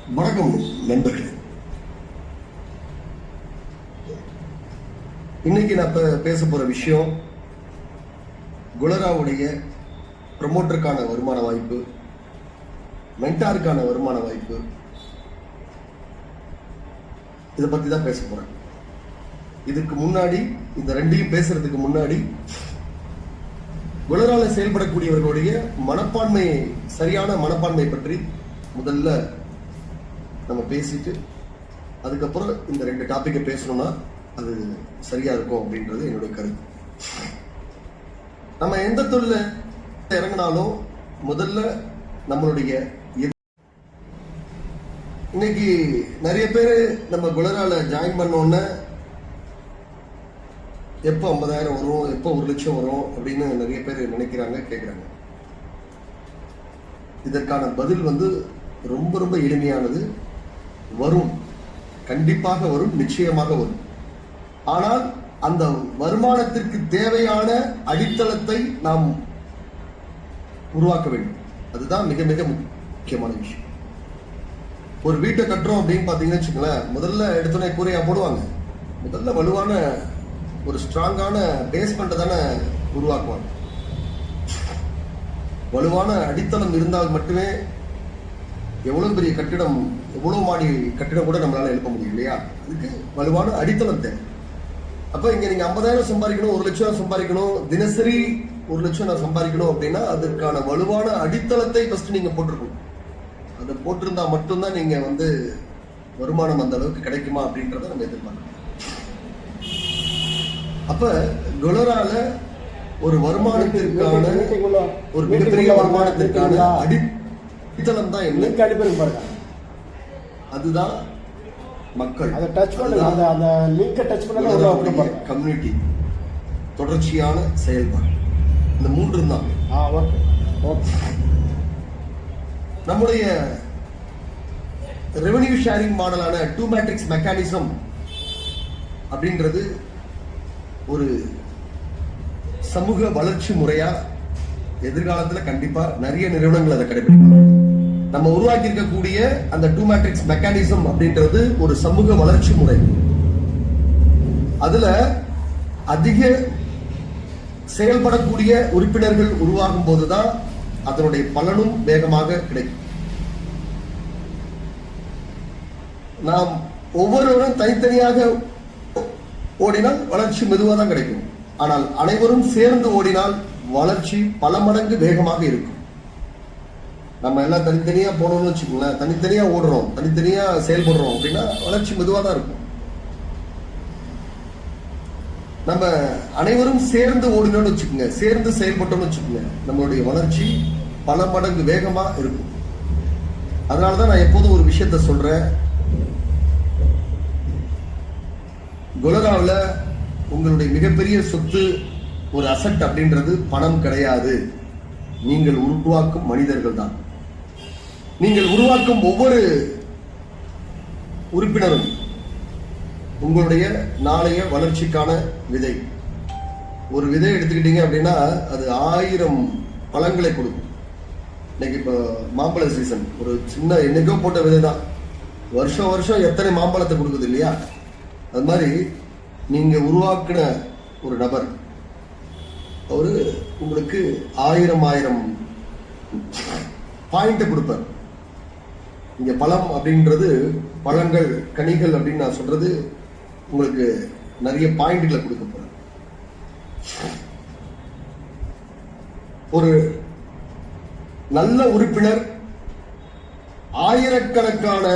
வணக்கம் நண்பர்களே. இன்னைக்கு நான் பேச போற விஷயம் குலராவுடைய ப்ரமோட்டருக்கான வருமான வாய்ப்பு, மென்டாருக்கான வருமான வாய்ப்பு, இதை பத்தி தான் பேச போறேன். இதுக்கு முன்னாடி, இந்த ரெண்டையும் பேசுறதுக்கு முன்னாடி, குலரால செயல்படக்கூடியவர்களுடைய மனப்பான்மை, சரியான மனப்பான்மை பற்றி முதல்ல நம்ம பேசிட்டு அதுக்கப்புறம் இந்த ரெண்டு டாபிக்கை பேசணும்னா அது சரியா இருக்கும் அப்படின்றது என்னுடைய கருத்து. நம்ம எந்த தொழில இறங்கினாலும் முதல்ல நம்மளுடைய இன்னைக்கு நிறைய பேர் நம்ம குலரால ஜாயின் பண்ணோன்னு எப்போ 50,000 வரும், எப்போ 1,00,000 வரும் அப்படின்னு நிறைய பேர் நினைக்கிறாங்க, கேட்கிறாங்க. இதற்கான பதில் ரொம்ப ரொம்ப எளிமையானது. வரும், கண்டிப்பாக வரும், நிச்சயமாக வரும். ஆனால் அந்த வருமானத்திற்கு தேவையான அடித்தளத்தை நாம் உருவாக்க வேண்டும். அதுதான் மிக மிக முக்கியமான விஷயம். ஒரு வீட்டை கட்டுறோம் அப்படின்னு பாத்தீங்கன்னு வச்சுக்கோங்களேன், முதல்ல எடுத்தோடனே கூரையா போடுவாங்க. முதல்ல வலுவான ஒரு ஸ்ட்ராங்கான பேஸ்மெண்ட்டை தானே உருவாக்குவாங்க. வலுவான அடித்தளம் இருந்தால் மட்டுமே எவ்வளவு பெரிய கட்டிடம், எவ்வளவு மாடி கட்டிடம் கூட நம்மளால எழுப்ப முடியும் இல்லையா? அதுக்கு வலுவான அடித்தளம் தேவை. அப்ப இங்க நீங்க 50,000 சம்பாதிக்கணும், 1,00,000 சம்பாதிக்கணும், தினசரி 1,00,000 நான் சம்பாதிக்கணும் அப்படின்னா அதற்கான வலுவான அடித்தளத்தை ஃபர்ஸ்ட் நீங்க போட்டிருக்கணும். அதை போட்டிருந்தா மட்டும்தான் நீங்க வருமானம் அந்த அளவுக்கு கிடைக்குமா அப்படின்றத நம்ம எதிர்பார்க்கணும். அப்ப குலரால ஒரு வருமானத்திற்கான, ஒரு மிகப்பெரிய வருமானத்திற்கான அடித்தளம் தான் என்ன? அதுதான் மக்கள், கம்யூனிட்டி, தொடர்ச்சியான செயல்பாடு. இந்த மூன்று தான் நம்முடைய ரெவென்யூ ஷேரிங் மாடலான 2 மேட்ரிக்ஸ் மெக்கானிசம் அப்படின்றது ஒரு சமூக வளர்ச்சி முறையா எதிர்காலத்துல கண்டிப்பா நிறைய நிறுவனங்கள் அதை கடைபிடிப்பாங்க. நம்ம உருவாக்கி இருக்கக்கூடிய அந்த 2 மேட்ரிக்ஸ் மெக்கானிசம் அப்படின்றது ஒரு சமூக வளர்ச்சி முறை. அதுல அதிக செயல்படக்கூடிய உறுப்பினர்கள் உருவாகும் போதுதான் அதனுடைய பலனும் வேகமாக கிடைக்கும். நாம் ஒவ்வொருவரும் தனித்தனியாக ஓடினால் வளர்ச்சி மெதுவாக தான் கிடைக்கும். ஆனால் அனைவரும் சேர்ந்து ஓடினால் வளர்ச்சி பல மடங்கு வேகமாக இருக்கும். நம்ம எல்லாம் தனித்தனியா போனோம்னு வச்சுக்கோங்களேன், தனித்தனியா ஓடுறோம், தனித்தனியா செயல்படுறோம் அப்படின்னா வளர்ச்சி மெதுவாக தான் இருக்கும். நம்ம அனைவரும் சேர்ந்து ஓடினோம்னு வச்சுக்கோங்க, சேர்ந்து செயல்பட்டோம்னு வச்சுக்கோங்க, நம்மளுடைய வளர்ச்சி பல மடங்கு வேகமா இருக்கும். அதனாலதான் நான் எப்போதும் ஒரு விஷயத்த சொல்றேன், குலராவில் உங்களுடைய மிகப்பெரிய சொத்து, ஒரு அசட் அப்படின்றது பணம் கிடையாது, நீங்கள் உருவாக்கும் மனிதர்கள் தான். நீங்கள் உருவாக்கும் ஒவ்வொரு உறுப்பினரும் உங்களுடைய நாளைய வளர்ச்சிக்கான விதை. ஒரு விதை எடுத்துக்கிட்டீங்க அப்படின்னா அது 1000 பழங்களை கொடுக்கும். இன்னைக்கு இப்போ மாம்பழ சீசன், ஒரு சின்ன என்னைக்கோ போட்ட விதை தான் வருஷம் வருஷம் எத்தனை மாம்பழத்தை கொடுக்குது இல்லையா? அது மாதிரி நீங்க உருவாக்கின ஒரு நபர், அவரு உங்களுக்கு 1000 பாயிண்ட் கொடுப்பார். இங்க பழம் அப்படின்றது, பழங்கள், கனிகள் அப்படின்னு நான் சொல்றது உங்களுக்கு நிறைய பாயிண்ட்களை கொடுக்க போறேன். ஒரு நல்ல உறுப்பினர் ஆயிரக்கணக்கான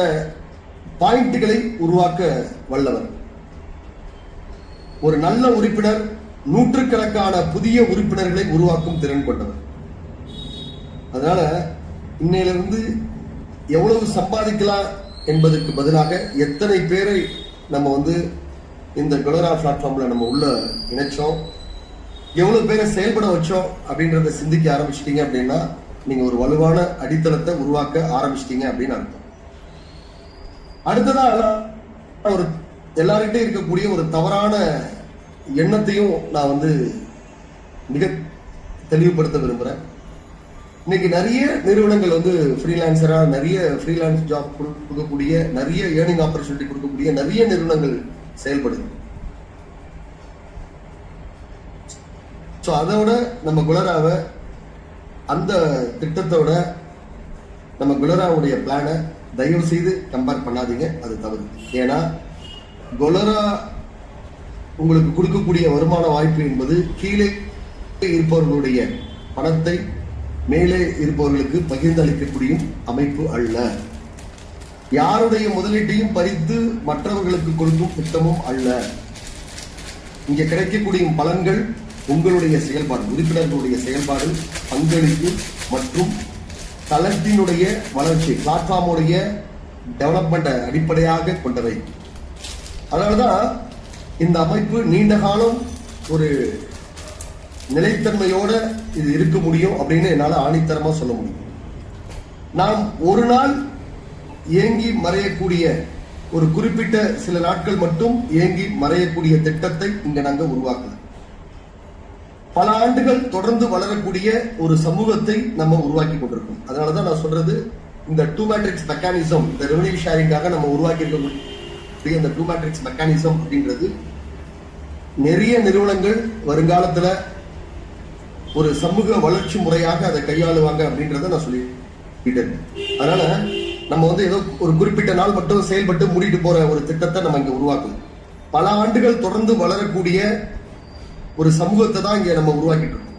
பாயிண்ட்களை உருவாக்க வல்லவர். ஒரு நல்ல உறுப்பினர் நூற்றுக்கணக்கான புதிய உறுப்பினர்களை உருவாக்கும் திறன் கொண்டவர். அதனால இன்னையிலிருந்து எவ்வளவு சம்பாதிக்கலாம் என்பதற்கு பதிலாக எத்தனை பேரை நம்ம இந்த குலரா பிளாட்ஃபார்ம்ல நம்ம உள்ள இணைச்சோம், எவ்வளவு பேரை செயல்பட வச்சோம் அப்படின்றத சிந்திக்க ஆரம்பிச்சிட்டீங்க அப்படின்னா நீங்க ஒரு வலுவான அடித்தளத்தை உருவாக்க ஆரம்பிச்சிட்டீங்க அப்படின்னு அர்த்தம். அடுத்ததா ஒரு எல்லார்கிட்ட இருக்கக்கூடிய ஒரு தவறான எண்ணத்தையும் நான் மிக தெளிவுபடுத்த விரும்புறேன். இன்னைக்கு நிறைய நிறுவனங்கள் வந்து ஃப்ரீலான்சரா நிறைய ஃப்ரீலான்ஸ் ஜாப் கொடுக்கக்கூடிய, நிறைய ஏர்னிங் ஆப்பர்ச்சுனிட்டி கொடுக்கக்கூடிய நிறைய நிறுவனங்கள் செயல்படுது. ஸோ அதோட நம்ம குலராவை, அந்த திட்டத்தோட நம்ம குலராவுடைய பிளானை தயவு செய்து கம்பேர் பண்ணாதீங்க, அது தவறு. ஏன்னா குலரா உங்களுக்கு கொடுக்கக்கூடிய வருமான வாய்ப்பு என்பது கீழே இருப்பவர்களுடைய பணத்தை மேலே இருப்பவர்களுக்கு பகிர்ந்தளிக்கக்கூடிய அமைப்பு அல்ல. யாருடைய முதலீட்டையும் பறித்து மற்றவர்களுக்கு கொடுக்கும் திட்டமும் அல்ல. இங்க கிடைக்கக்கூடிய பலன்கள் உங்களுடைய செயல்பாடு, உறுப்பினர்களுடைய செயல்பாடு, பங்களிப்பு மற்றும் தளத்தினுடைய வளர்ச்சி, பிளாட்ஃபார்முடைய டெவலப்மெண்ட் அடிப்படையாக கொண்டவை. அதனாலதான் இந்த அமைப்பு நீண்ட காலம் ஒரு நிலைத்தன்மையோட இது இருக்க முடியும் அப்படின்னு என்னால ஆணித்தரமா சொல்ல முடியும். நாம் ஒரு நாள் ஏங்கி மறையக்கூடிய, ஒரு குறிப்பிட்ட சில நாட்கள் மட்டும் ஏங்கி மறையக்கூடிய திட்டத்தை இங்க நாங்க உருவாக்கலாம். பல ஆண்டுகள் தொடர்ந்து வளரக்கூடிய ஒரு சமூகத்தை நம்ம உருவாக்கி கொண்டிருக்கோம். அதனாலதான் நான் சொல்றது, இந்த 2 மேட்ரிக்ஸ் மெக்கானிசம், இந்த ரெவன்யூ ஷேரிங்காக நம்ம உருவாக்கி இருக்கக்கூடிய இந்த 2 மேட்ரிக்ஸ் மெக்கானிசம் அப்படின்றது நிறைய நிறுவனங்கள் வருங்காலத்துல ஒரு சமூக வளர்ச்சி முறையாக அதை கையாளுவாங்க அப்படின்றத நான் சொல்லிட்டேன். அதனால நம்ம வந்து ஏதோ ஒரு குறிப்பிட்ட நாள் மட்டும் செயல்பட்டு மூடிட்டு போற ஒரு திட்டத்தை நம்ம இங்க உருவாக்கல. பல ஆண்டுகள் தொடர்ந்து வளரக்கூடிய ஒரு சமூகத்தை தான் இங்க நம்ம உருவாக்கிட்டு இருக்கோம்.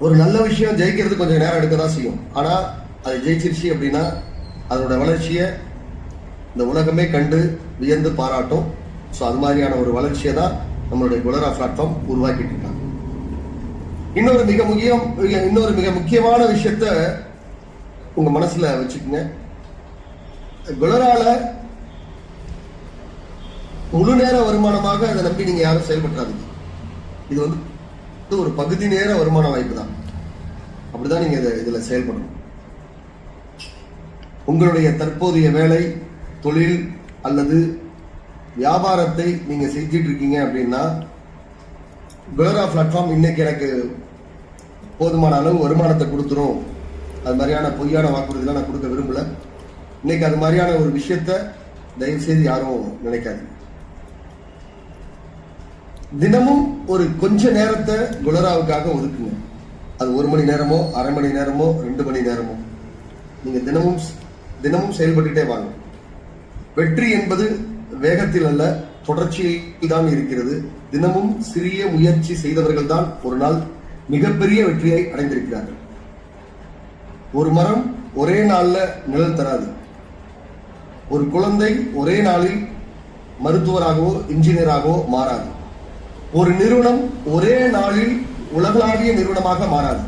ஒரு நல்ல விஷயம் ஜெயிக்கிறது கொஞ்சம் நேரம் எடுக்க தான் செய்யும். ஆனா அது ஜெயிச்சிருச்சு அப்படின்னா அதோட வளர்ச்சியை இந்த உலகமே கண்டு வியந்து பாராட்டும். ஸோ அது மாதிரியான ஒரு வளர்ச்சியை தான் நம்மளுடைய குலரா பிளாட்ஃபார்ம் உருவாக்கிட்டு இருக்காங்க. இன்னொரு மிக முக்கியமான விஷயத்த உங்க மனசுல வச்சுக்கோங்க. குலரால முழு நேர வருமானமாக அதை நம்பி நீங்க யாரும் செயல்படுறாதீங்க. இது வந்து ஒரு பகுதி நேர வருமான வாய்ப்பு தான். அப்படிதான் நீங்க இதுல செயல்படணும். உங்களுடைய தற்போதைய வேலை, தொழில் அல்லது வியாபாரத்தை நீங்க செஞ்சிட்டு இருக்கீங்க அப்படின்னா, குலரா பிளாட்ஃபார்ம் இன்னைக்கு எனக்கு போதுமான அளவு வருமானத்தை கொடுத்துரும், அது மாதிரியான பொய்யான வாக்குறுதிலாம் நான் கொடுக்க விரும்பல. இன்னைக்கு அது மாதிரியான ஒரு விஷயத்த தயவு செய்து யாரும் நினைக்காது. தினமும் ஒரு கொஞ்ச நேரத்தை குலராவுக்காக ஒதுக்குங்க. அது 1 மணி நேரமோ, அரை மணி நேரமோ, 2 மணி நேரமோ, நீங்க தினமும் செயல்பட்டுட்டே வாங்க. வெற்றி என்பது வேகத்தில் அல்ல, தொடர்ச்சியில் தான் இருக்கிறது. தினமும் சிறிய முயற்சி செய்தவர்கள் தான் ஒரு நாள் மிகப்பெரிய வெற்றியை அடைந்திருக்கிறார்கள். ஒரு மரம் ஒரே நாள்ல நிழல் தராது. ஒரு குழந்தை ஒரே நாளில் மருத்துவராகவோ இன்ஜினியராகவோ மாறாது. ஒரு நிறுவனம் ஒரே நாளில் உலகளாவிய நிறுவனமாக மாறாது.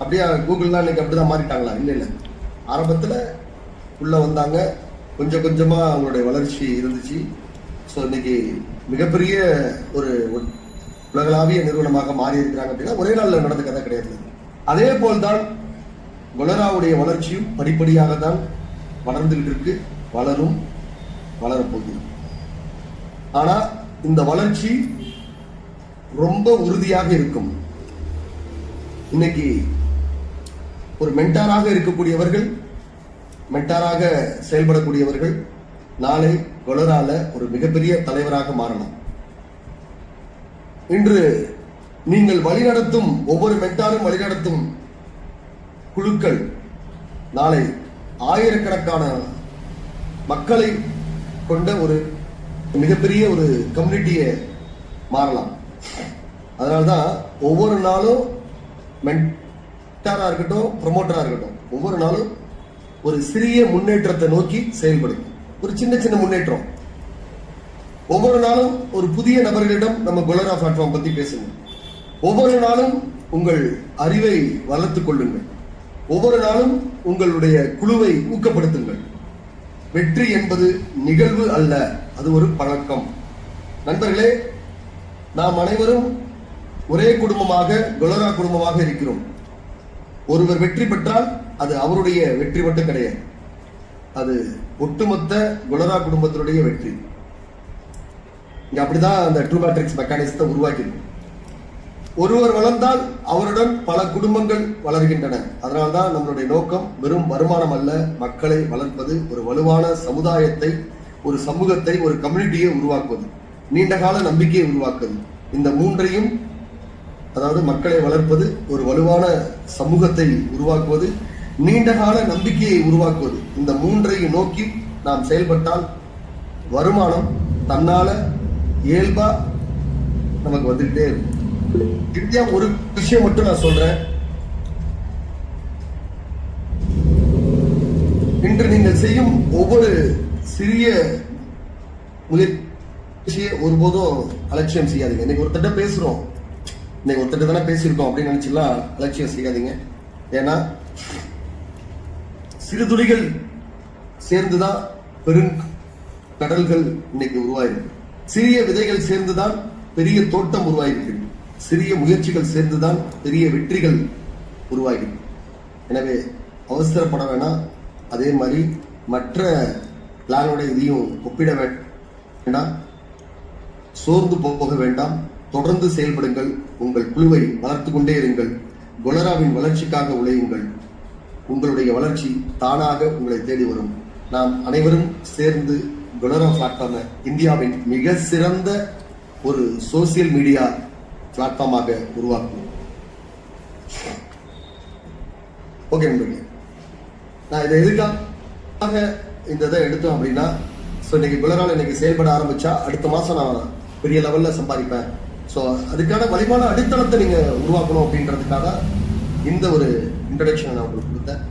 அப்படியே கூகுள்லாம் இன்னைக்கு அப்படிதான் மாறிட்டாங்களா? இல்ல. ஆரம்பத்துல உள்ள வந்தாங்க, கொஞ்சம் கொஞ்சமா அவங்களுடைய வளர்ச்சி இருந்துச்சு. ஸோ இன்னைக்கு மிகப்பெரிய ஒரு உலகளாவிய நிறுவனமாக மாறி இருக்கிறாங்க அப்படின்னா ஒரே நாளில் நடந்த கதை கிடையாது. அதே போல்தான் குலராவுடைய வளர்ச்சியும் படிப்படியாக தான் வளர்ந்துகிட்டு இருக்கு, வளரப்போகிறது. ஆனா இந்த வளர்ச்சி ரொம்ப உறுதியாக இருக்கும். இன்னைக்கு ஒரு மென்டாராக இருக்கக்கூடியவர்கள், மென்டாராக செயல்படக்கூடியவர்கள் நாளை குலரால ஒரு மிகப்பெரிய தலைவராக மாறலாம். இன்று நீங்கள் வழிநடத்தும் ஒவ்வொரு மென்டாரும் வழிநடத்தும் குழுக்கள் நாளை ஆயிரக்கணக்கான மக்களை கொண்ட ஒரு மிகப்பெரிய ஒரு கம்யூனிட்டியை மாறலாம். அதனால்தான் ஒவ்வொரு நாளும் மென்டாரா இருக்கட்டும், ப்ரமோட்டரா இருக்கட்டும், ஒவ்வொரு நாளும் ஒரு சிறிய முன்னேற்றத்தை நோக்கி செயல்படும். ஒரு சின்ன முன்னேற்றம். ஒவ்வொரு நாளும் ஒரு புதிய நபர்களிடம் நம்ம குலரா பிளாட்ஃபார்ம் பத்தி பேசுங்க. ஒவ்வொரு நாளும் உங்கள் அறிவை வளர்த்துக் கொள்ளுங்கள். ஒவ்வொரு நாளும் உங்களுடைய குழுவை ஊக்கப்படுத்துங்கள். வெற்றி என்பது நிகழ்வு அல்ல, அது ஒரு பழக்கம். நண்பர்களே, நாம் அனைவரும் ஒரே குடும்பமாக, குலரா குடும்பமாக இருக்கிறோம். ஒருவர் வெற்றி பெற்றால் அது அவருடைய வெற்றி மட்டும் கிடையாது, அது ஒட்டுமொத்த குலரா குடும்பத்தினுடைய வெற்றி. இங்க அப்படிதான் அந்த 2 மேட்ரிக்ஸ் மெக்கானிசத்தை உருவாக்கிருக்கு. ஒருவர் வளர்ந்தால் அவருடன் பல குடும்பங்கள் வளர்கின்றன. அதனால்தான் நம்மளுடைய நோக்கம் வெறும் வருமானம் அல்ல, மக்களை வளர்ப்பது, ஒரு வலுவான சமுதாயத்தை, ஒரு சமூகத்தை, ஒரு கம்யூனிட்டியை உருவாக்குவது, நீண்டகால நம்பிக்கையை உருவாக்குவது. இந்த மூன்றையும், அதாவது மக்களை வளர்ப்பது, ஒரு வலுவான சமூகத்தை உருவாக்குவது, நீண்டகால நம்பிக்கையை உருவாக்குவது, இந்த மூன்றையும் நோக்கி நாம் செயல்பட்டால் வருமானம் தன்னால இயல்பா நமக்கு வந்துகிட்டே இருக்கும். இந்தியா ஒரு விஷயம் மட்டும் நான் சொல்றேன், இன்று நீங்கள் செய்யும் ஒவ்வொரு சிறிய முயற்சியை ஒருபோதும் அலட்சியம் செய்யாதீங்க. இன்னைக்கு ஒருத்தட்ட பேசுறோம், இன்னைக்கு ஒருத்தட்ட தானே பேசியிருக்கோம் அப்படின்னு நினைச்சுலாம் அலட்சியம் செய்யாதீங்க. ஏன்னா சிறு துளிகள் சேர்ந்துதான் பெருங்கடல்கள் இன்னைக்கு உருவாயிருக்கு. சிறிய விதைகள் சேர்ந்துதான் பெரிய தோட்டம் உருவாயிருக்கு. சிறிய முயற்சிகள் சேர்ந்துதான் பெரிய வெற்றிகள் உருவாகிறது. எனவே அவசரப்பட வேணாம். அதே மாதிரி மற்ற பிளானோட இதையும் ஒப்பிட வேண்டாம், சோர்ந்து போக வேண்டாம். தொடர்ந்து செயல்படுங்கள், உங்கள் குழுவை வளர்த்து கொண்டே இருங்கள், கொலராவின் வளர்ச்சிக்காக உழையுங்கள். உங்களுடைய வளர்ச்சி தானாக உங்களை தேடி வரும். நாம் அனைவரும் சேர்ந்து கொலரா பிளாட்ஃபார்மை இந்தியாவின் மிக சிறந்த ஒரு சோசியல் மீடியா பிளாட்ஃபார்மாக உருவாக்கும். ஓகே நண்பர்களே, நான் இதை எதுக்காக இந்த இதை எடுத்தோம் அப்படின்னா, இன்னைக்கு கொலரால இன்னைக்கு செயல்பட ஆரம்பிச்சா அடுத்த மாசம் நான் பெரிய லெவல்ல சம்பாதிப்பேன். ஸோ அதுக்கான வலிமான அடித்தளத்தை நீங்க உருவாக்கணும் அப்படின்றதுக்காக இந்த ஒரு இன்ட்ரடக்ஷன் நான் உங்களுக்கு கொடுத்தேன்.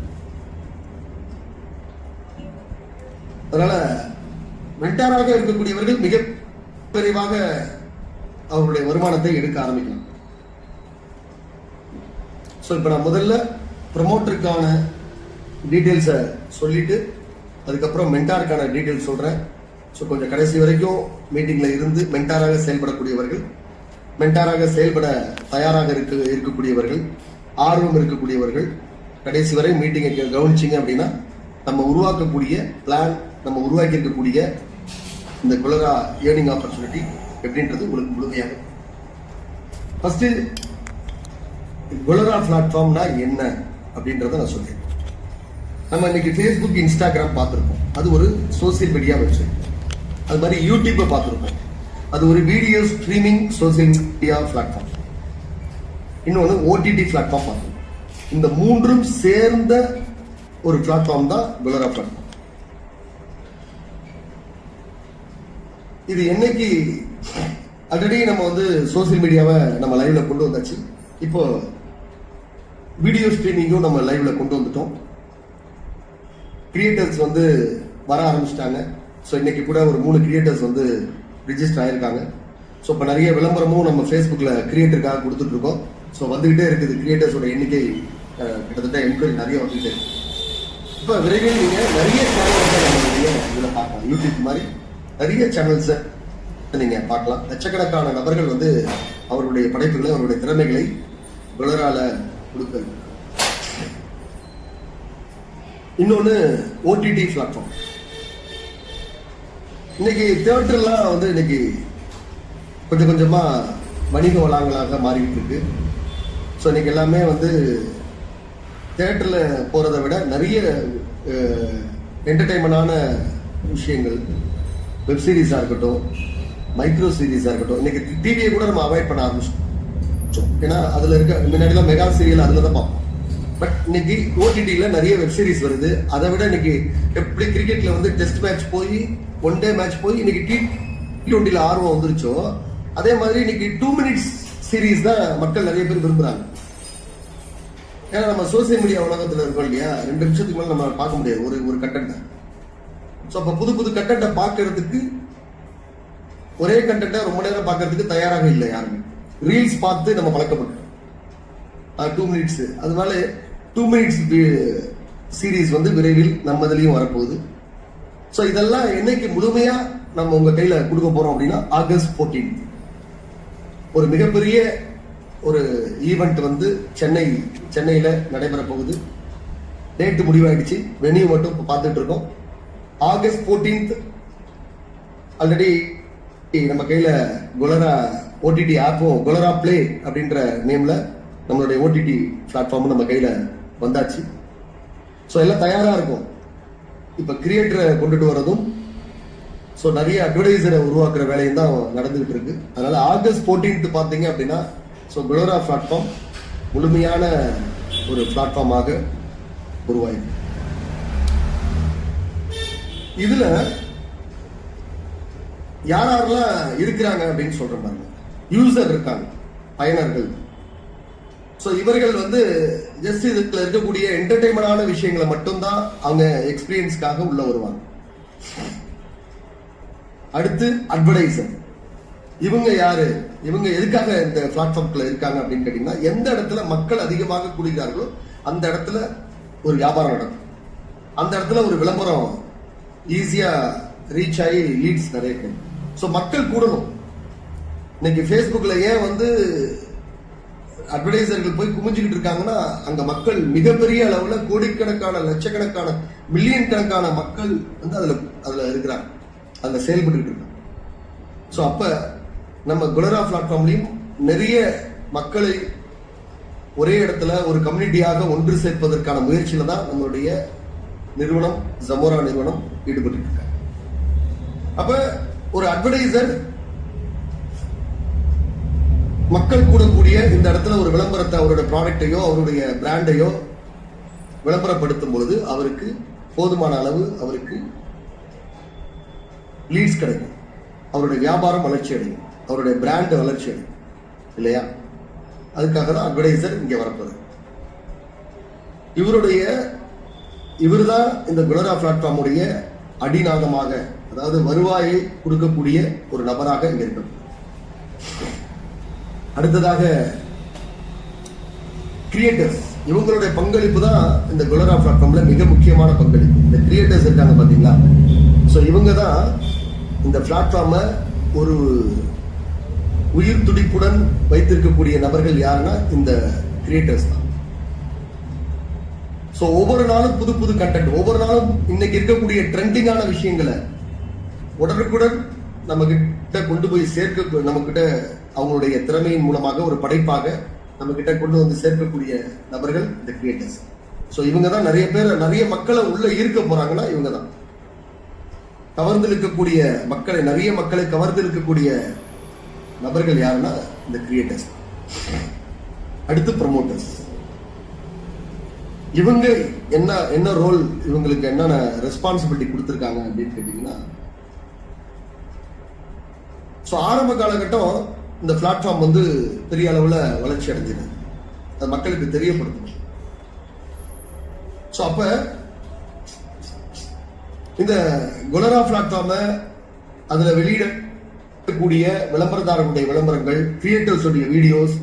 அதனால மென்டாராக இருக்கக்கூடியவர்கள் மிக விரைவாக அவருடைய வருமானத்தை எடுக்க ஆரம்பிக்கலாம். ஸோ இப்போ நான் முதல்ல ப்ரமோட்டருக்கான டீட்டெயில்ஸை சொல்லிட்டு அதுக்கப்புறம் மென்டாருக்கான டீட்டெயில்ஸ் சொல்றேன். ஸோ கொஞ்சம் கடைசி வரைக்கும் மீட்டிங்ல இருந்து மென்டாராக செயல்படக்கூடியவர்கள், மென்டாராக செயல்பட தயாராக இருக்கக்கூடியவர்கள், ஆர்வம் இருக்கக்கூடியவர்கள் கடைசி வரை மீட்டிங்கை கவனிச்சிங்க அப்படின்னா நம்ம உருவாக்கக்கூடிய பிளான், நம்ம உருவாக்கி இருக்கக்கூடிய இந்த கொலரா ஏர்னிங் ஆப்பர்ச்சுனிட்டி எப்படின்றது உங்களுக்கு முழுமையாக. ஃபர்ஸ்ட் கொலரா பிளாட்ஃபார்ம்னா என்ன அப்படின்றத நான் சொல்றேன். நம்ம இன்னைக்கு ஃபேஸ்புக், இன்ஸ்டாகிராம் பார்த்துருப்போம், அது ஒரு சோசியல் மீடியா வெப்சைட். அது மாதிரி யூடியூப்பை பார்த்துருப்போம், அது ஒரு video streaming social media platform. இன்னொன்று ஓடிடி பிளாட்ஃபார்ம் பார்த்தோம். இந்த மூன்றும் சேர்ந்த ஒரு பிளாட்ஃபார்ம் தான் கொலரா பிளாட்ஃபார்ம். இது என்னைக்கு ஆல்ரெடி நம்ம வந்து சோசியல் மீடியாவை நம்ம லைவ்ல கொண்டு வந்தாச்சு. இப்போ வீடியோ ஸ்ட்ரீமிங்கும் நம்ம லைவ்ல கொண்டு வந்துட்டோம். கிரியேட்டர்ஸ் வந்து வர ஆரம்பிச்சிட்டாங்க. ஸோ இன்னைக்கு கூட ஒரு 3 கிரியேட்டர்ஸ் வந்து ரிஜிஸ்டர் ஆயிருக்காங்க. ஸோ இப்போ நிறைய விளம்பரமும் நம்ம ஃபேஸ்புக்கில் கிரியேட்டருக்காக கொடுத்துட்டு இருக்கோம். ஸோ வந்துகிட்டே இருக்குது. கிரியேட்டர்ஸோட எண்ணிக்கை கிட்டத்தட்ட என்கொயரி நிறைய வந்துகிட்டே இருக்கு. இப்போ விரைவில் நீங்கள் நிறைய சேனல்ஸை நம்மளுடைய இதில் பார்க்கலாம். யூடியூப் மாதிரி நிறைய சேனல்ஸை நீங்கள் பார்க்கலாம். லட்சக்கணக்கான நபர்கள் வந்து அவருடைய படைப்புகளை, அவருடைய திறமைகளை கொலரால கொடுக்க. இன்னொன்று ஓடிடி பிளாட்ஃபார்ம். இன்னைக்கு தியேட்டர்லாம் வந்து இன்னைக்கு கொஞ்சம் கொஞ்சமா வணிக வளாகங்களாக மாறிட்டு இருக்கு. ஸோ இன்னைக்கு எல்லாமே வந்து தியேட்டர்ல போறதை விட நிறைய என்டர்டைன்மெண்டான விஷயங்கள், வெப் சீரிஸா இருக்கட்டும், மைக்ரோ சீரிஸா இருக்கட்டும், இன்னைக்கு டிவியை கூட நம்ம அவாய்ட் பண்ண ஆரம்பிச்சோம். ஏன்னா அதுல இருக்க முன்னாடிலாம் மெகா சீரியல் அதுல தான் பார்ப்போம். பட் இன்னைக்கு ஓடிடியில நிறைய வெப் சீரிஸ் வருது. அதை விட இன்னைக்கு எப்படி கிரிக்கெட்ல வந்து டெஸ்ட் மேட்ச் போய், ஒன் டே மேட்ச் போய் இன்னைக்கு T20ல ஆர்வம் வந்துருச்சோ, அதே மாதிரி இன்னைக்கு 2 மினிட்ஸ் சீரீஸ் தான் மக்கள் நிறைய பேர் விரும்புறாங்க. ஏன்னா நம்ம சோசியல் மீடியா உலகத்துல இருக்கோம் இல்லையா, 2 நிமிஷத்துக்கு மேல நம்ம பார்க்க முடியாது ஒரு கண்டென்ட். ஸோ அப்ப புது புது கண்டென்ட்டை பார்க்கறதுக்கு, ஒரே கண்டென்ட்டை ரொம்ப நேரம் பார்க்கறதுக்கு தயாராக இல்லை யாருமே. ரீல்ஸ் பார்த்து நம்ம பழக்கப்பட்டோம். 2 மினிட்ஸ், அதனால 2 மினிட்ஸ் சீரீஸ் வந்து விரைவில் நம்ம இதுலயும் வரப்போகுது. ஸோ இதெல்லாம் என்னைக்கு முழுமையா நம்ம உங்க கையில கொடுக்க போறோம் அப்படின்னா ஆகஸ்ட் 14 ஒரு மிகப்பெரிய ஒரு ஈவெண்ட் வந்து சென்னையில நடைபெற போகுது. டேட் முடிவாயிடுச்சு, வெனியூ மட்டும் பார்த்துட்டு இருக்கோம். ஆகஸ்ட் 14 ஆல்ரெடி நம்ம கையில கொலரா ஓடிடி ஆப்பும் குலரா பிளே அப்படின்ற நேம்ல நம்மளுடைய ஓடிடி பிளாட்ஃபார்ம் நம்ம கையில வந்தாச்சு. ஸோ எல்லாம் தயாரா இருக்கும். இப்ப கிரியேட்டரை கொண்டுட்டு வரதும், ஸோ நிறைய அட்வர்டைசரை உருவாக்குற வேலையும் தான் நடந்துகிட்டு இருக்கு. அதனால ஆகஸ்ட் 14th பாத்தீங்க அப்படின்னா ஸோ குலரா பிளாட்ஃபார்ம் முழுமையான ஒரு பிளாட்ஃபார்மாக உருவாயிருக்கு. இதுல யாரெல்லாம் இருக்கிறாங்க அப்படின்னு சொல்றாங்க, யூசர் இருக்காங்க, பயனர்கள். சோ இவர்கள் வந்து ஜஸ்ட் இதுல இருக்கக்கூடிய என்டர்டைன்மெண்டான விஷயங்களை மட்டும்தான் அவங்க எக்ஸ்பீரியன்ஸ்க்காக உள்ள வருவாங்க. அடுத்து அட்வர்டைசர். இவங்க யாரு, இவங்க எதுக்காக இந்த பிளாட்ஃபார்ம்ல இருக்காங்க அப்படின்னு கேட்டீங்கன்னா, எந்த இடத்துல மக்கள் அதிகமாக கூடுகிறார்களோ அந்த இடத்துல ஒரு வியாபாரம் நடக்கும், அந்த இடத்துல ஒரு விளம்பரம் ஈஸியா ரீச் ஆகி லீட்ஸ் நிறைய கிடைக்கும். ஸோ மக்கள் கூடணும். இன்னைக்கு ஃபேஸ்புக்ல ஏன் வந்து அட்வர்டைசர்கள் போய் குமிஞ்சுக்கிட்டு இருக்காங்கன்னா, அங்க மக்கள் மிகப்பெரிய அளவுல கோடிக்கணக்கான லட்சக்கணக்கான மில்லியன் கணக்கான மக்கள் வந்து அதுல இருக்கிறாங்க, அதுல செயல்பட்டு இருக்காங்க. ஸோ அப்ப நம்ம குலரா பிளாட்ஃபார்ம்லயும் நிறைய மக்களை ஒரே இடத்துல ஒரு கம்யூனிட்டியாக ஒன்று சேர்ப்பதற்கான முயற்சியில தான் நம்மளுடைய நிறுவனம் ஜமோரா நிறுவனம் ஈடுபட்டு இருக்காங்க. அப்ப ஒரு அட்வர்டைசர் மக்கள் கூடக்கூடிய இந்த இடத்துல ஒரு விளம்பரத்தை, அவருடைய ப்ராடக்டையோ அவருடைய பிராண்டையோ விளம்பரப்படுத்தும் பொழுது அவருக்கு போதுமான அளவு அவருக்கு லீட்ஸ் கிடைக்கும், அவருடைய வியாபாரம் வளர்ச்சி அடையும், அவருடைய பிராண்ட் வளர்ச்சி அடையும் இல்லையா? அதுக்காக தான் அட்வர்டைசர் இங்க வரப்போது. இவர்தான் இந்த குலரா பிளாட்ஃபார்முடைய அடிநாதமாக, அதாவது வருவாயை கொடுக்கக்கூடிய ஒரு நபராக இங்க இருக்கும். அடுத்ததாக கிரியேட்டர்ஸ். இவங்களுடைய பங்களிப்பு தான் இந்த குலரா பிளாட்ஃபார்ம்ல மிக முக்கியமான பங்களிப்பு. இந்த கிரியேட்டர்ஸ் இருக்காங்க பாத்தீங்களா? சோ இவங்க தான் இந்த பிளாட்ஃபார்மை ஒரு உயிர் துடிப்புடன் வைத்திருக்கக்கூடிய நபர்கள் யாருன்னா இந்த கிரியேட்டர்ஸ் தான். சோ ஒவ்வொரு நாளும் புது புது கண்டென்ட், ஒவ்வொரு நாளும் இன்னைக்கு இருக்கக்கூடிய ட்ரெண்டிங்கான விஷயங்களை உடனுக்குடன் நம்ம கிட்ட கொண்டு போய் சேர்க்க, நம்ம கிட்ட அவங்களுடைய திறமையின் மூலமாக ஒரு படைப்பாக நம்ம கிட்ட கொண்டு வந்து சேர்க்கக்கூடிய நபர்கள் இந்த கிரியேட்டர்ஸ். சோ இவங்க தான் நிறைய பேர், நிறைய மக்களை உள்ள ஈர்க்க போறாங்கன்னா இவங்க தான். கவர்ந்து இருக்கக்கூடிய மக்களை, நிறைய மக்களை கவர்ந்து இருக்கக்கூடிய நபர்கள் யாருன்னா இந்த கிரியேட்டர்ஸ். அடுத்து ப்ரமோட்டர்ஸ். இவங்க என்ன ரோல், இவங்களுக்கு என்னென்ன ரெஸ்பான்சிபிலிட்டி கொடுத்திருக்காங்க அப்படின்னு கேட்டீங்கன்னா, ஆரம்ப காலகட்டம் இந்த பிளாட்ஃபார்ம் வந்து பெரிய அளவுல வளர்ச்சி அடைஞ்சது, அது மக்களுக்கு தெரியப்படுத்தணும். அப்ப இந்த குலரா பிளாட்ஃபார்ம் அதுல வெளியிடக்கூடிய விளம்பரதாரர்களுடைய விளம்பரங்கள், கிரியேட்டர்ஸ் உடைய வீடியோஸ்,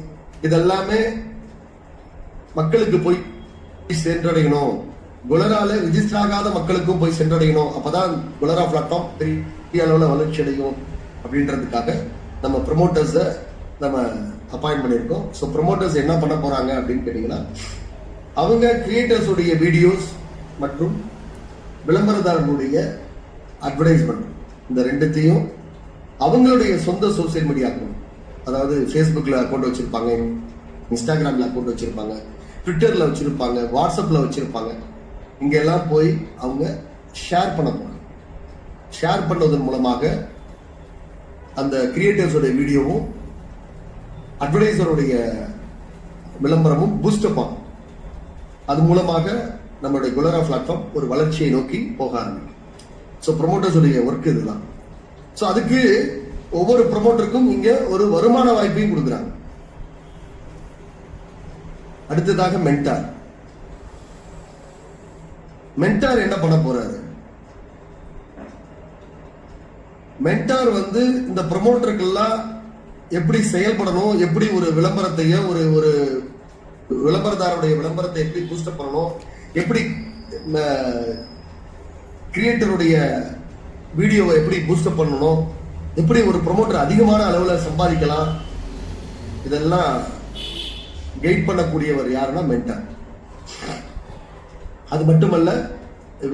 இதெல்லாமே மக்களுக்கு போய் சென்றடையணும். குலரால ரிஜிஸ்டர் ஆகாத மக்களுக்கும் போய் சென்றடையணும். அப்பதான் குலரா பிளாட்ஃபார்ம் பெரிய அளவுல வளர்ச்சி அடையும் அப்படின்றதுக்காக நம்ம ப்ரமோட்டர்ஸ நம்ம அப்பாயிண்ட் பண்ணியிருக்கோம். ஸோ ப்ரமோட்டர்ஸ் என்ன பண்ண போறாங்க அப்படின்னு கேட்டீங்கன்னா, அவங்க கிரியேட்டர்ஸ் உடைய வீடியோஸ் மற்றும் விளம்பரதாரர்களுடைய அட்வர்டைஸ்மெண்ட், இந்த ரெண்டுத்தையும் அவங்களுடைய சொந்த சோசியல் மீடியாக்கள், அதாவது ஃபேஸ்புக்ல அக்கௌண்ட் வச்சிருப்பாங்க, இன்ஸ்டாகிராம்ல அக்கௌண்ட் வச்சிருப்பாங்க, ட்விட்டர்ல வச்சிருப்பாங்க, வாட்ஸ்அப்ல வச்சிருப்பாங்க, இங்கெல்லாம் போய் அவங்க ஷேர் பண்ண போறாங்க. ஷேர் பண்ணுவதன் மூலமாக அந்த கிரியேட்டர்ஸோட வீடியோவும் அட்வர்டைசருடைய விளம்பரமும் பூஸ்டப் ஆகும். அது மூலமாக நம்மளுடைய குலரா பிளாட்ஃபார்ம் ஒரு வளர்ச்சியை நோக்கி போக ஆரம்பிக்கும். ஸோ ப்ரமோட்டர்ஸுடைய ஒர்க் இதுதான். ஸோ அதுக்கு ஒவ்வொரு ப்ரமோட்டருக்கும் இங்க ஒரு வருமான வாய்ப்பையும் கொடுக்குறாங்க. அடுத்ததாக மென்டார். மென்டார் என்ன பண்ண போறாரு? மென்டார் வந்து இந்த ப்ரமோட்டருக்கெல்லாம் எப்படி செயல்படணும், எப்படி ஒரு விளம்பரத்தையோ ஒரு விளம்பரதாருடைய விளம்பரத்தை எப்படி பூஸ்டப் பண்ணணும், எப்படி கிரியேட்டருடைய வீடியோவை எப்படி பூஸ்டப் பண்ணணும், எப்படி ஒரு ப்ரமோட்டர் அதிகமான அளவில் சம்பாதிக்கலாம், இதெல்லாம் கைட் பண்ணக்கூடியவர் யாருன்னா மென்டார். அது மட்டுமல்ல,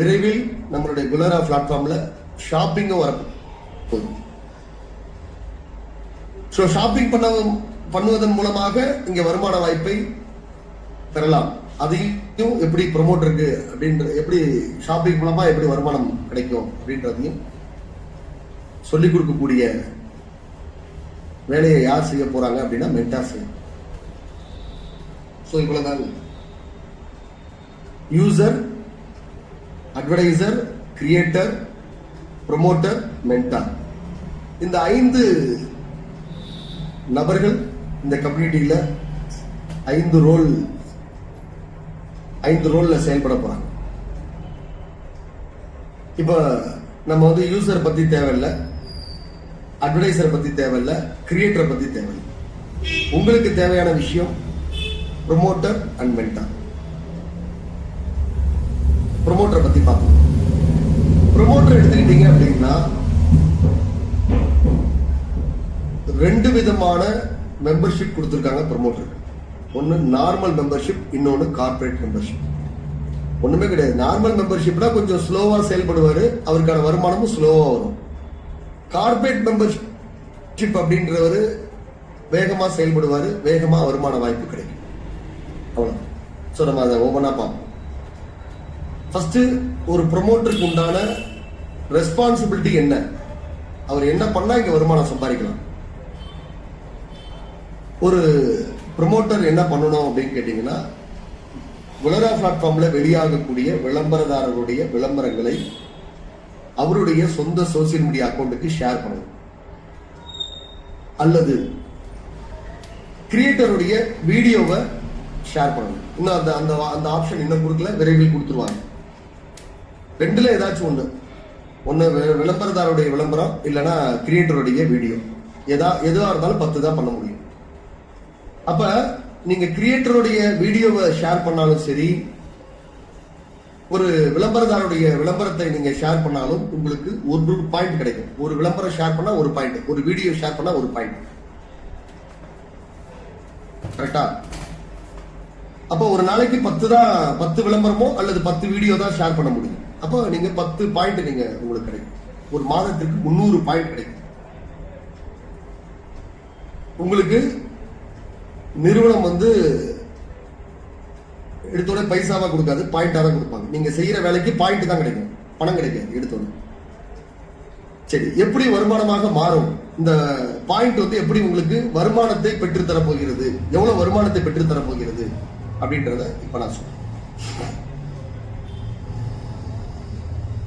விரைவில் நம்மளுடைய குலரா பிளாட்ஃபார்ம்ல ஷாப்பிங்கும் வரப்போகுது. ஸோ ஷாப்பிங் பண்ணுவதன் மூலமாக இங்க வருமான வாய்ப்பை பெறலாம். அதையும் எப்படி ப்ரொமோட்டருக்கு அப்படின்ற எப்படி ஷாப்பிங் மூலமா எப்படி வருமானம் கிடைக்கும் அப்படின்றதையும் சொல்லிக் கொடுக்கக்கூடிய வேலையை யார் செய்ய போறாங்க அப்படின்னா மென்டார் செய்யும். ஸோ இவ்வளவுதான் user, advertiser, creator, promoter, mentor. இந்த 5 நபர்கள் இந்த கம்யூனிட்டியில 5 ரோல்ல செயல்பட போறாங்க. இப்ப நம்ம வந்து யூசர் பத்தி தேவையில்லை, அட்வர்டைசர் பத்தி தேவையில்லை, கிரியேட்டரை பத்தி தேவையில்லை. உங்களுக்கு தேவையான விஷயம் ப்ரொமோட்டர் அண்ட் மென்டார். ப்ரொமோட்டரை பத்தி பார்ப்போம். ப்ரொமோட்டர் எடுத்துக்கிட்டீங்க அப்படின்னா 2 விதமான மெம்பர்ஷிப் கொடுத்திருக்காங்க ப்ரொமோட்டருக்கு. ஒன்னு நார்மல் மெம்பர்ஷிப், இன்னொன்னு கார்பரேட் மெம்பர்ஷிப். ஒண்ணுமே கிடையாது. நார்மல் மெம்பர்ஷிப்னா கொஞ்சம் ஸ்லோவா செயல்படுவாரு, அவருக்கான வருமானமும் ஸ்லோவா வரும். கார்பரேட் மெம்பர்ஷிப் அப்படின்றவரு வேகமா செயல்படுவாரு, வேகமா வருமான வாய்ப்பு கிடைக்கும். அவ்வளவு. சோ நம்ம அதை ஒவ்வொன்றா பார்ப்போம். ஃபர்ஸ்ட், ஒரு ப்ரொமோட்டருக்கு உண்டான ரெஸ்பான்சிபிலிட்டி என்ன, அவர் என்ன பண்ணா இங்க வருமானம் சம்பாதிக்கலாம். ஒரு ப்ரொமோட்டர் என்ன பண்ணணும் அப்படின்னு கேட்டீங்கன்னா, உலரா பிளாட்ஃபார்ம்ல வெளியாகக்கூடிய விளம்பரதாரருடைய விளம்பரங்களை அவருடைய சொந்த சோசியல் மீடியா அக்கௌண்ட்டுக்கு ஷேர் பண்ணணும். அல்லது கிரியேட்டருடைய வீடியோவை ஷேர் பண்ணணும். இன்னும் அந்த ஆப்ஷன் இன்னும் கொடுக்கல, விரைவில் கொடுத்துருவாங்க. 2ல ஏதாச்சும் ஒண்ணு விளம்பரதாருடைய விளம்பரம், இல்லைன்னா கிரியேட்டருடைய வீடியோ. எதுவா இருந்தாலும் 10 தான் பண்ண முடியும். அப்ப நீங்க கிரியேட்டருடைய வீடியோவை ஷேர் பண்ணாலும் சரி, ஒரு விளம்பரதாருடைய விளம்பரத்தை நீங்க ஷேர் பண்ணாலும் உங்களுக்கு 1 பாயிண்ட் கிடைக்கும். ஒரு விளம்பரம் ஷேர் பண்ணா 1 பாயிண்ட், ஒரு வீடியோ ஷேர் பண்ணா 1 பாயிண்ட். கரெக்டா? அப்போ ஒரு நாளைக்கு 10 விளம்பரமோ அல்லது 10 வீடியோ தான் ஷேர் பண்ண முடியும். அப்போ நீங்க 10 பாயிண்ட் நீங்க உங்களுக்கு கிடைக்கும். ஒரு மாதத்திற்கு 300 பாயிண்ட் கிடைக்கும். உங்களுக்கு நிறுவனம் வந்து எடுத்தோட பைசாவா கொடுக்காது, பாயிண்டா தான் கொடுப்பாங்க. நீங்க செய்யற வேலைக்கு பாயிண்ட் தான் கிடைக்கும், பணம் கிடைக்காது எடுத்தோட. சரி, எப்படி வருமானமாக மாறும் இந்த பாயிண்ட் வந்து எப்படி உங்களுக்கு வருமானத்தை பெற்று தர போகிறது, எவ்வளவு வருமானத்தை பெற்று தர போகிறது அப்படின்றத இப்ப நான் சொல்றேன்.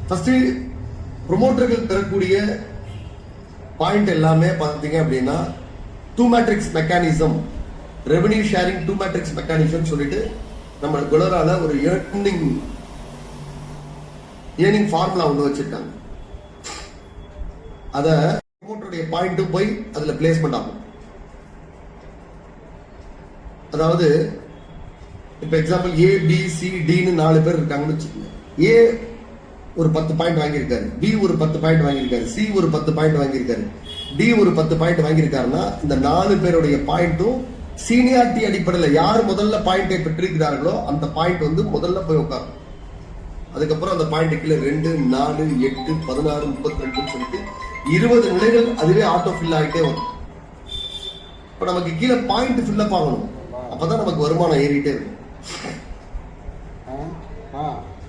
ஃபர்ஸ்ட், ப்ரொமோட்டர்கள் பெறக்கூடிய பாயிண்ட் எல்லாமே பாத்தீங்க அப்படின்னா 2 matrix mechanism, revenue sharing 2 matrix mechanism சொல்லிட்டு நம்ம குலரால ஒரு ஏர்னிங் ஃபார்முலா ஒன்று வச்சிருக்காங்க. அத ப்ரொமோட்டருடைய பாயிண்ட் போய் அதுல பிளேஸ்மெண்ட் ஆகும். அதாவது இப்ப எக்ஸாம்பிள் A, B, C, Dன்னு 4 பேர் இருக்காங்கன்னு வச்சுக்கோங்க. A ஒரு 10 பாயிண்ட் வாங்கியிருக்காரு, B ஒரு 10 பாயிண்ட் வாங்கியிருக்காரு, C ஒரு 10 பாயிண்ட் வாங்கியிருக்காரு, D ஒரு 10 பாயிண்ட் வாங்கியிருக்காருன்னா இந்த 4 பேருடைய பாயிண்ட்டும் சீனியாரிட்டி அடிப்படையில் யார் முதல்ல பாயிண்டை பெற்றிருக்கிறார்களோ அந்த பாயிண்ட் வந்து முதல்ல போய் உட்காரும். அதுக்கப்புறம் அந்த பாயிண்ட் கீழே 2, 4, 8, 16, 32 சொல்லிட்டு 20 நிலைகள் அதுவே ஆட்டோ ஃபில் ஆகிட்டே வரும். இப்ப நமக்கு கீழே பாயிண்ட் ஃபில் அப் ஆகணும், அப்பதான் நமக்கு வருமானம் ஏறிட்டே இருக்கும்.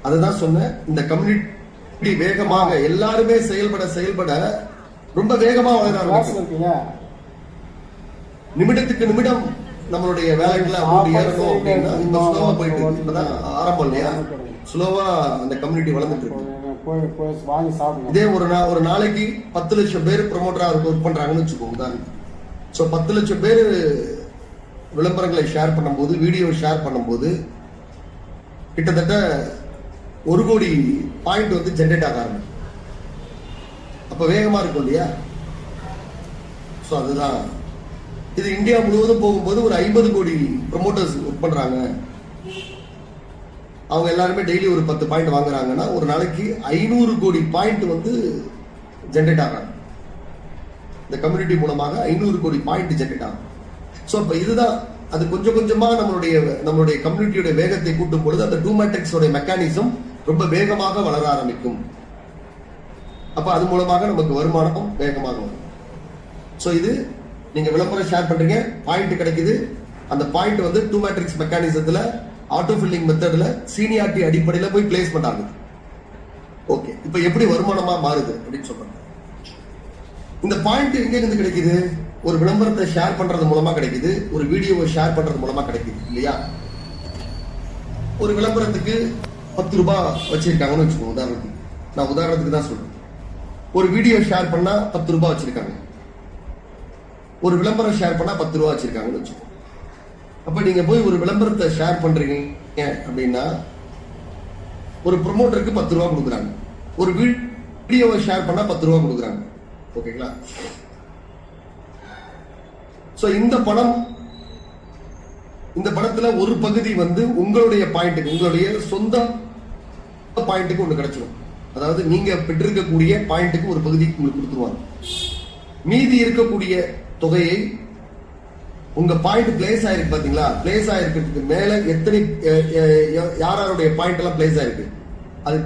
அதுதான் சொன்ன, இந்த கம்யூனிட்டி வேகமாக எல்லாருமே செயல்பட ரொம்ப வேகமா வளர, நிமிடத்துக்கு நிமிடம் நம்மளுடைய வேலைகளை ஏறணும் அப்படின்னா இப்ப ஸ்லோவா போயிட்டு இருக்கு. இப்பதான் ஆரம்பம் இல்லையா, ஸ்லோவா அந்த கம்யூனிட்டி வளர்ந்துட்டு இருக்கு. இதே ஒரு நாளைக்கு 10 லட்சம் பேர் ப்ரொமோட்டரா ஒர்க் பண்றாங்கன்னு வச்சுக்கோங்க. சோ 10 லட்சம் பேர் விளம்பரங்களை ஷேர் பண்ணும்போது, வீடியோ ஷேர் பண்ணும்போது கிட்டத்தட்ட 1 கோடி பாயிண்ட் வந்து ஜெனரேட் ஆக ஆரம்பிக்கும். அப்ப வேகமா இருக்கும் இல்லையா? சோ அதுதான் இது. இந்தியா முழுவதும் போகும்போது ஒரு 50 கோடி ப்ரொமோட்டர்ஸ் ஒர்க் பண்றாங்க. அவங்க எல்லாருமே டெய்லி ஒரு 10 பாயிண்ட் வாங்குறாங்கன்னா ஒரு நாளைக்கு 500 கோடி பாயிண்ட் வந்து ஜெனரேட் ஆகிறாங்க. இந்த கம்யூனிட்டி மூலமாக 500 கோடி பாயிண்ட் ஜெனரேட் ஆகும். ஸோ இப்போ இதுதான் அது கொஞ்சம் கொஞ்சமா நம்மளுடைய கம்யூனிட்டியோட வேகத்தை கூட்டும் பொழுது அந்த 2 மேட்ரிக்ஸோட மெக்கானிசம் ரொம்ப வேகமாக வளர ஆரம்பிக்கும். அப்ப அது மூலமாக நமக்கு வருமானம் வேகமாக வரும். ஸோ இது நீங்க விளம்பரம் ஷேர் பண்றீங்க, பாயிண்ட் கிடைக்குது. அந்த பாயிண்ட் வந்து 2 மேட்ரிக்ஸ் மெக்கானிசத்துல ஆட்டோ ஃபில்லிங் மெத்தட்ல சீனியாரிட்டி அடிப்படையில போய் பிளேஸ்மெண்ட் ஆகுது. ஓகே, இப்போ எப்படி வருமானமா மாறுது அப்படின்னு சொல்றாங்க. இந்த பாயிண்ட் எங்க இருந்து கிடைக்குது? ஒரு விளம்பரத்தை ஷேர் பண்றது மூலமா கிடைக்குது, ஒரு வீடியோவை ஷேர் பண்றது மூலமா கிடைக்குது இல்லையா? ஒரு விளம்பரத்துக்கு 10 ரூபாய் வச்சிருக்காங்கன்னு வச்சுக்கோங்க. உதாரணத்துக்கு தான் சொல்றேன். ஒரு வீடியோ ஷேர் பண்ணா 10 ரூபாய் வச்சிருக்காங்க, ஒரு விளம்பரம் ஷேர் பண்ணா 10 ரூபாய் வச்சிருக்காங்கன்னு வச்சுக்கோங்க. அப்ப நீங்க போய் ஒரு விளம்பரத்தை ஷேர் பண்றீங்க அப்படின்னா ஒரு ப்ரொமோட்டருக்கு 10 ரூபாய் கொடுக்குறாங்க, ஒரு வீடியோவை ஷேர் பண்ணா 10 ரூபாய் கொடுக்குறாங்க. ஓகேங்களா? சோ இந்த படத்துல ஒரு பகுதி வந்து உங்களுடைய பாயிண்ட்டுக்கு, உங்களுடைய சொந்த பாயிண்ட்டுக்கு ஒண்ணு கிடைச்சிடும். அதாவது நீங்க பெற்றிருக்கக்கூடிய பாயிண்ட்டுக்கு ஒரு பகுதி உங்களுக்கு கொடுத்துருவாங்க. மீதி இருக்கக்கூடிய தொகையை உங்க பாயிண்ட் பிளேஸ் ஆயிருக்கு பாத்தீங்களா, பிளேஸ் ஆயிருக்கிறதுக்கு மேல எத்தனை யாருடைய பாயிண்ட் எல்லாம் பிளேஸ் ஆயிருக்கு, அது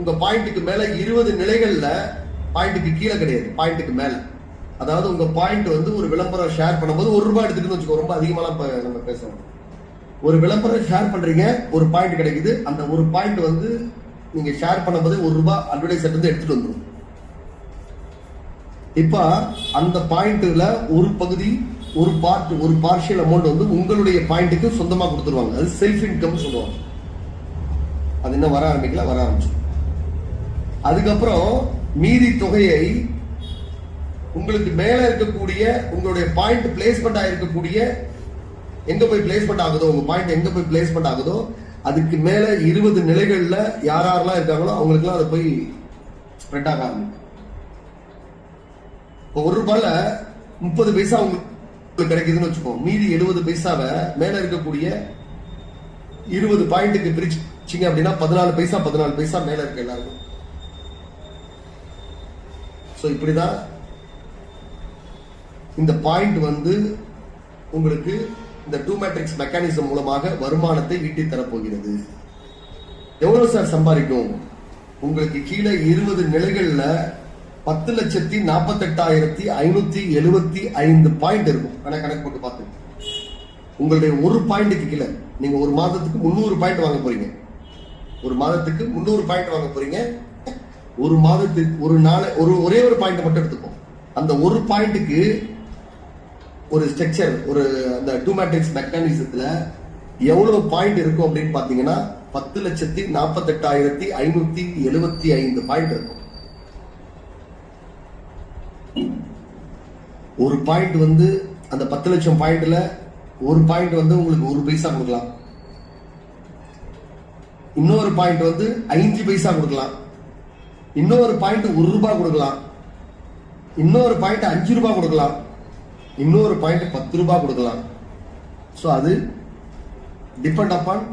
உங்க பாயிண்ட்டுக்கு மேல 20 நிலைகள்ல, பாயிண்ட்டுக்கு கீழே கிடையாது, பாயிண்ட்டுக்கு மேல. அதாவது உங்க பாயிண்ட் வந்து ஒரு விளம்பரம் ஷேர் பண்ணும்போது 1 ரூபாய் எடுத்துக்கிட்டு வச்சுக்கோ, ரொம்ப அதிகமாலாம் நம்ம பேசணும். ஒரு விளம்பரம் ஷேர் பண்றீங்க, ஒரு பாயிண்ட் கிடைக்குது. அந்த ஒரு பாயிண்ட் வந்து நீங்க ஷேர் பண்ணும்போது 1 ரூபாய் அட்வர்டைஸ் இருந்து எடுத்துட்டு வந்துடும். இப்ப அந்த பாயிண்ட்ல ஒரு பகுதி, ஒரு பார்ஷியல் அமௌண்ட் வந்து உங்களுடைய பாயிண்ட்டுக்கு சொந்தமா கொடுத்துருவாங்க. அது செல்ஃப் இன்கம் சொல்லுவாங்க. அது என்ன வர ஆரம்பிச்சு. அதுக்கப்புறம் மீதி தொகையை உங்களுக்கு மேல இருக்கக்கூடிய உங்களுடைய பாயிண்ட் பிளேஸ்மெண்ட் ஆயிருக்கக்கூடிய, எங்க போய் பிளேஸ்மெண்ட் ஆகுதோ, உங்க பாயிண்ட் எங்க போய் பிளேஸ்மெண்ட் ஆகுதோ அதுக்கு மேல 20 நிலைகள்ல யாரெல்லாம் இருக்காங்களோ அவங்களுக்கு எல்லாம் அதை போய் ஸ்ப்ரெட் ஆக ஆரம்பிக்கும். 1 ரூபாயில 30 பைசா உங்களுக்கு கிடைக்குதுன்னு வச்சுக்கோம். மீதி 70 பைசாவை மேல இருக்கக்கூடிய 20 பாயிண்ட்டுக்கு பிரிச்சுங்க அப்படின்னா 14 பைசா மேல இருக்கு எல்லாருக்கும். சோ இப்படிதான் இந்த பாயிண்ட் வந்து உங்களுக்கு இந்த 2 மேட்ரிக்ஸ் மெக்கானிசம் மூலமாக வருமானத்தை ஈட்டி தரப்போகிறது. எவ்வளவு சார் சம்பாதிக்கும்? உங்களுக்கு கீழே 20 நிலைகள்ல 10,48,575 பாயிண்ட் இருக்கும். கணக்கு போட்டு பார்த்து உங்களுடைய ஒரு பாயிண்ட்டுக்கு கீழே நீங்க ஒரு மாதத்துக்கு 300 பாயிண்ட் வாங்க போறீங்க. ஒரு மாதத்துக்கு 300 பாயிண்ட் வாங்க போறீங்க. ஒரு மாதத்துக்கு ஒரே ஒரு பாயிண்ட் மட்டும் எடுத்துப்போம். அந்த ஒரு பாயிண்ட்டுக்கு ஒரு ஸ்ட்ரக்சர், ஒரு அந்த 2 மேட்ரிக்ஸ் மெக்கானிசத்துல எவ்வளவு பாயிண்ட் இருக்கும் அப்படின்னு பாத்தீங்கன்னா 10,48,575 பாயிண்ட் இருக்கும். ஒரு பாயிண்ட் வந்து அந்த 10 லட்சம் பாயிண்ட்ல ஒரு பாயிண்ட் வந்து உங்களுக்கு 1 பைசா கொடுக்கலாம், இன்னொரு பாயிண்ட் வந்து 5 பைசா கொடுக்கலாம், இன்னொரு பாயிண்ட் 1 ரூபாய் கொடுக்கலாம், இன்னொரு பாயிண்ட் 5 ரூபாய் கொடுக்கலாம், இன்னொரு பாயிண்ட் 10 ரூபாய் கொடுக்கலாம். சோ அது டிபெண்ட் அப்பான்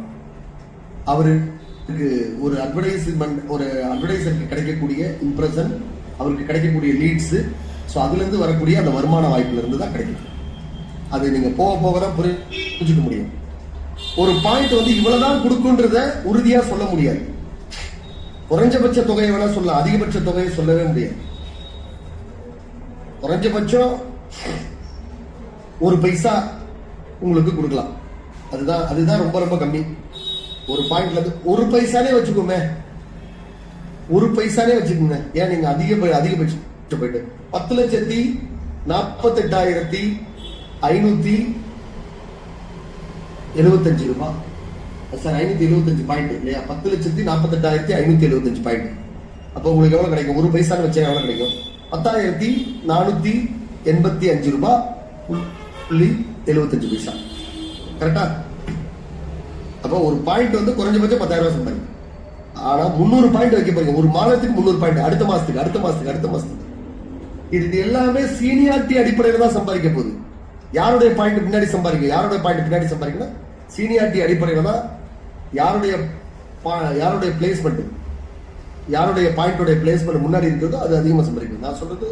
அவருக்கு ஒரு அட்வர்டைஸ்மெண்ட், ஒரு அட்வர்டைசருக்கு கிடைக்கக்கூடிய இம்ப்ரெஷன், அவருக்கு கிடைக்கக்கூடிய லீட்ஸ். சோ அதுல இருந்து வரக்கூடிய அந்த வருமான வாய்ப்புல இருந்து தான் கிடைக்கும். அது நீங்க போக தான் புரிஞ்சுக்க முடியும். ஒரு பாயிண்ட் வந்து இவ்வளவுதான் கொடுக்குன்றத உறுதியா சொல்ல முடியாது. குறைஞ்சபட்ச தொகையை வேணா சொல்லலாம், அதிகபட்ச தொகையை சொல்லவே முடியாது. குறைஞ்சபட்சம் 1 பைசா உங்களுக்கு கொடுக்கலாம். அதுதான் ரொம்ப ரொம்ப கம்மி. ஒரு பாயிண்ட்ல இருந்து 1 பைசானே வச்சுக்கோமே, 1 பைசானே வச்சுக்கோங்க. ஏன் நீங்க அதிகபட்சம் போயிட்டு 10,48,575 ரூபாய் சார், 575 பாயிண்ட் இல்லையா? 10,48,575 பாயிண்ட். அப்ப உங்களுக்கு எவ்வளவு கிடைக்கும்? 1 பைசான்னு வச்சா எவ்வளவு கிடைக்கும்? 10,485 ரூபாய் 75 பைசா. கரெக்டா? அப்ப ஒரு பாயிண்ட் வந்து குறைஞ்சபட்சம் 10,000 ரூபாய் சம்பாதிக்கும். ஆனா 300 பாயிண்ட் வைக்க போறீங்க. ஒரு மாதத்துக்கு 300 பாயிண்ட், அடுத்த மாசத்துக்கு. இது எல்லாமே சீனியாரிட்டி அடிப்படையில தான் சம்பாதிக்க போகுது. யாருடைய பாயிண்ட் பின்னாடி சம்பாதிக்கணும்? சீனியாரிட்டி அடிப்படையில தான் யாருடைய பிளேஸ்மெண்ட், யாருடைய பாயிண்டோட பிளேஸ்மெண்ட் முன்னாடி இருக்கிறதோ அது அதிகமா சம்பாதிக்கும். நான் சொல்றது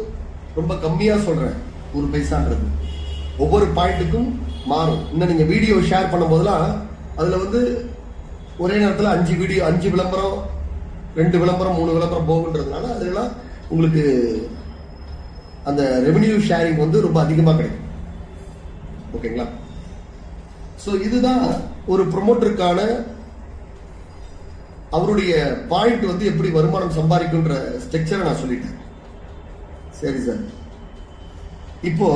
ரொம்ப கம்மியா சொல்றேன். 1 பைசான்றது ஒவ்வொரு பாயிண்ட்டுக்கும் மாறும். இன்னும் நீங்க வீடியோ ஷேர் பண்ணும் போதெல்லாம் அதுல வந்து ஒரே நேரத்தில் 5 விளம்பரம், 2 விளம்பரம், 3 விளம்பரம் போகுன்றதுனால அதெல்லாம் உங்களுக்கு அந்த ரெவென்யூ ஷேரிங் வந்து ரொம்ப அதிகமா கிடைக்கும். ஓகேங்களா? சோ இதுதான் ஒரு ப்ரொமோட்டருக்கான அவருடைய பாயிண்ட் வந்து எப்படி வருமானம் சம்பாதிக்குன்ற ஸ்ட்ரக்சரை நான் சொல்லிட்டேன். சரி சார், இப்போ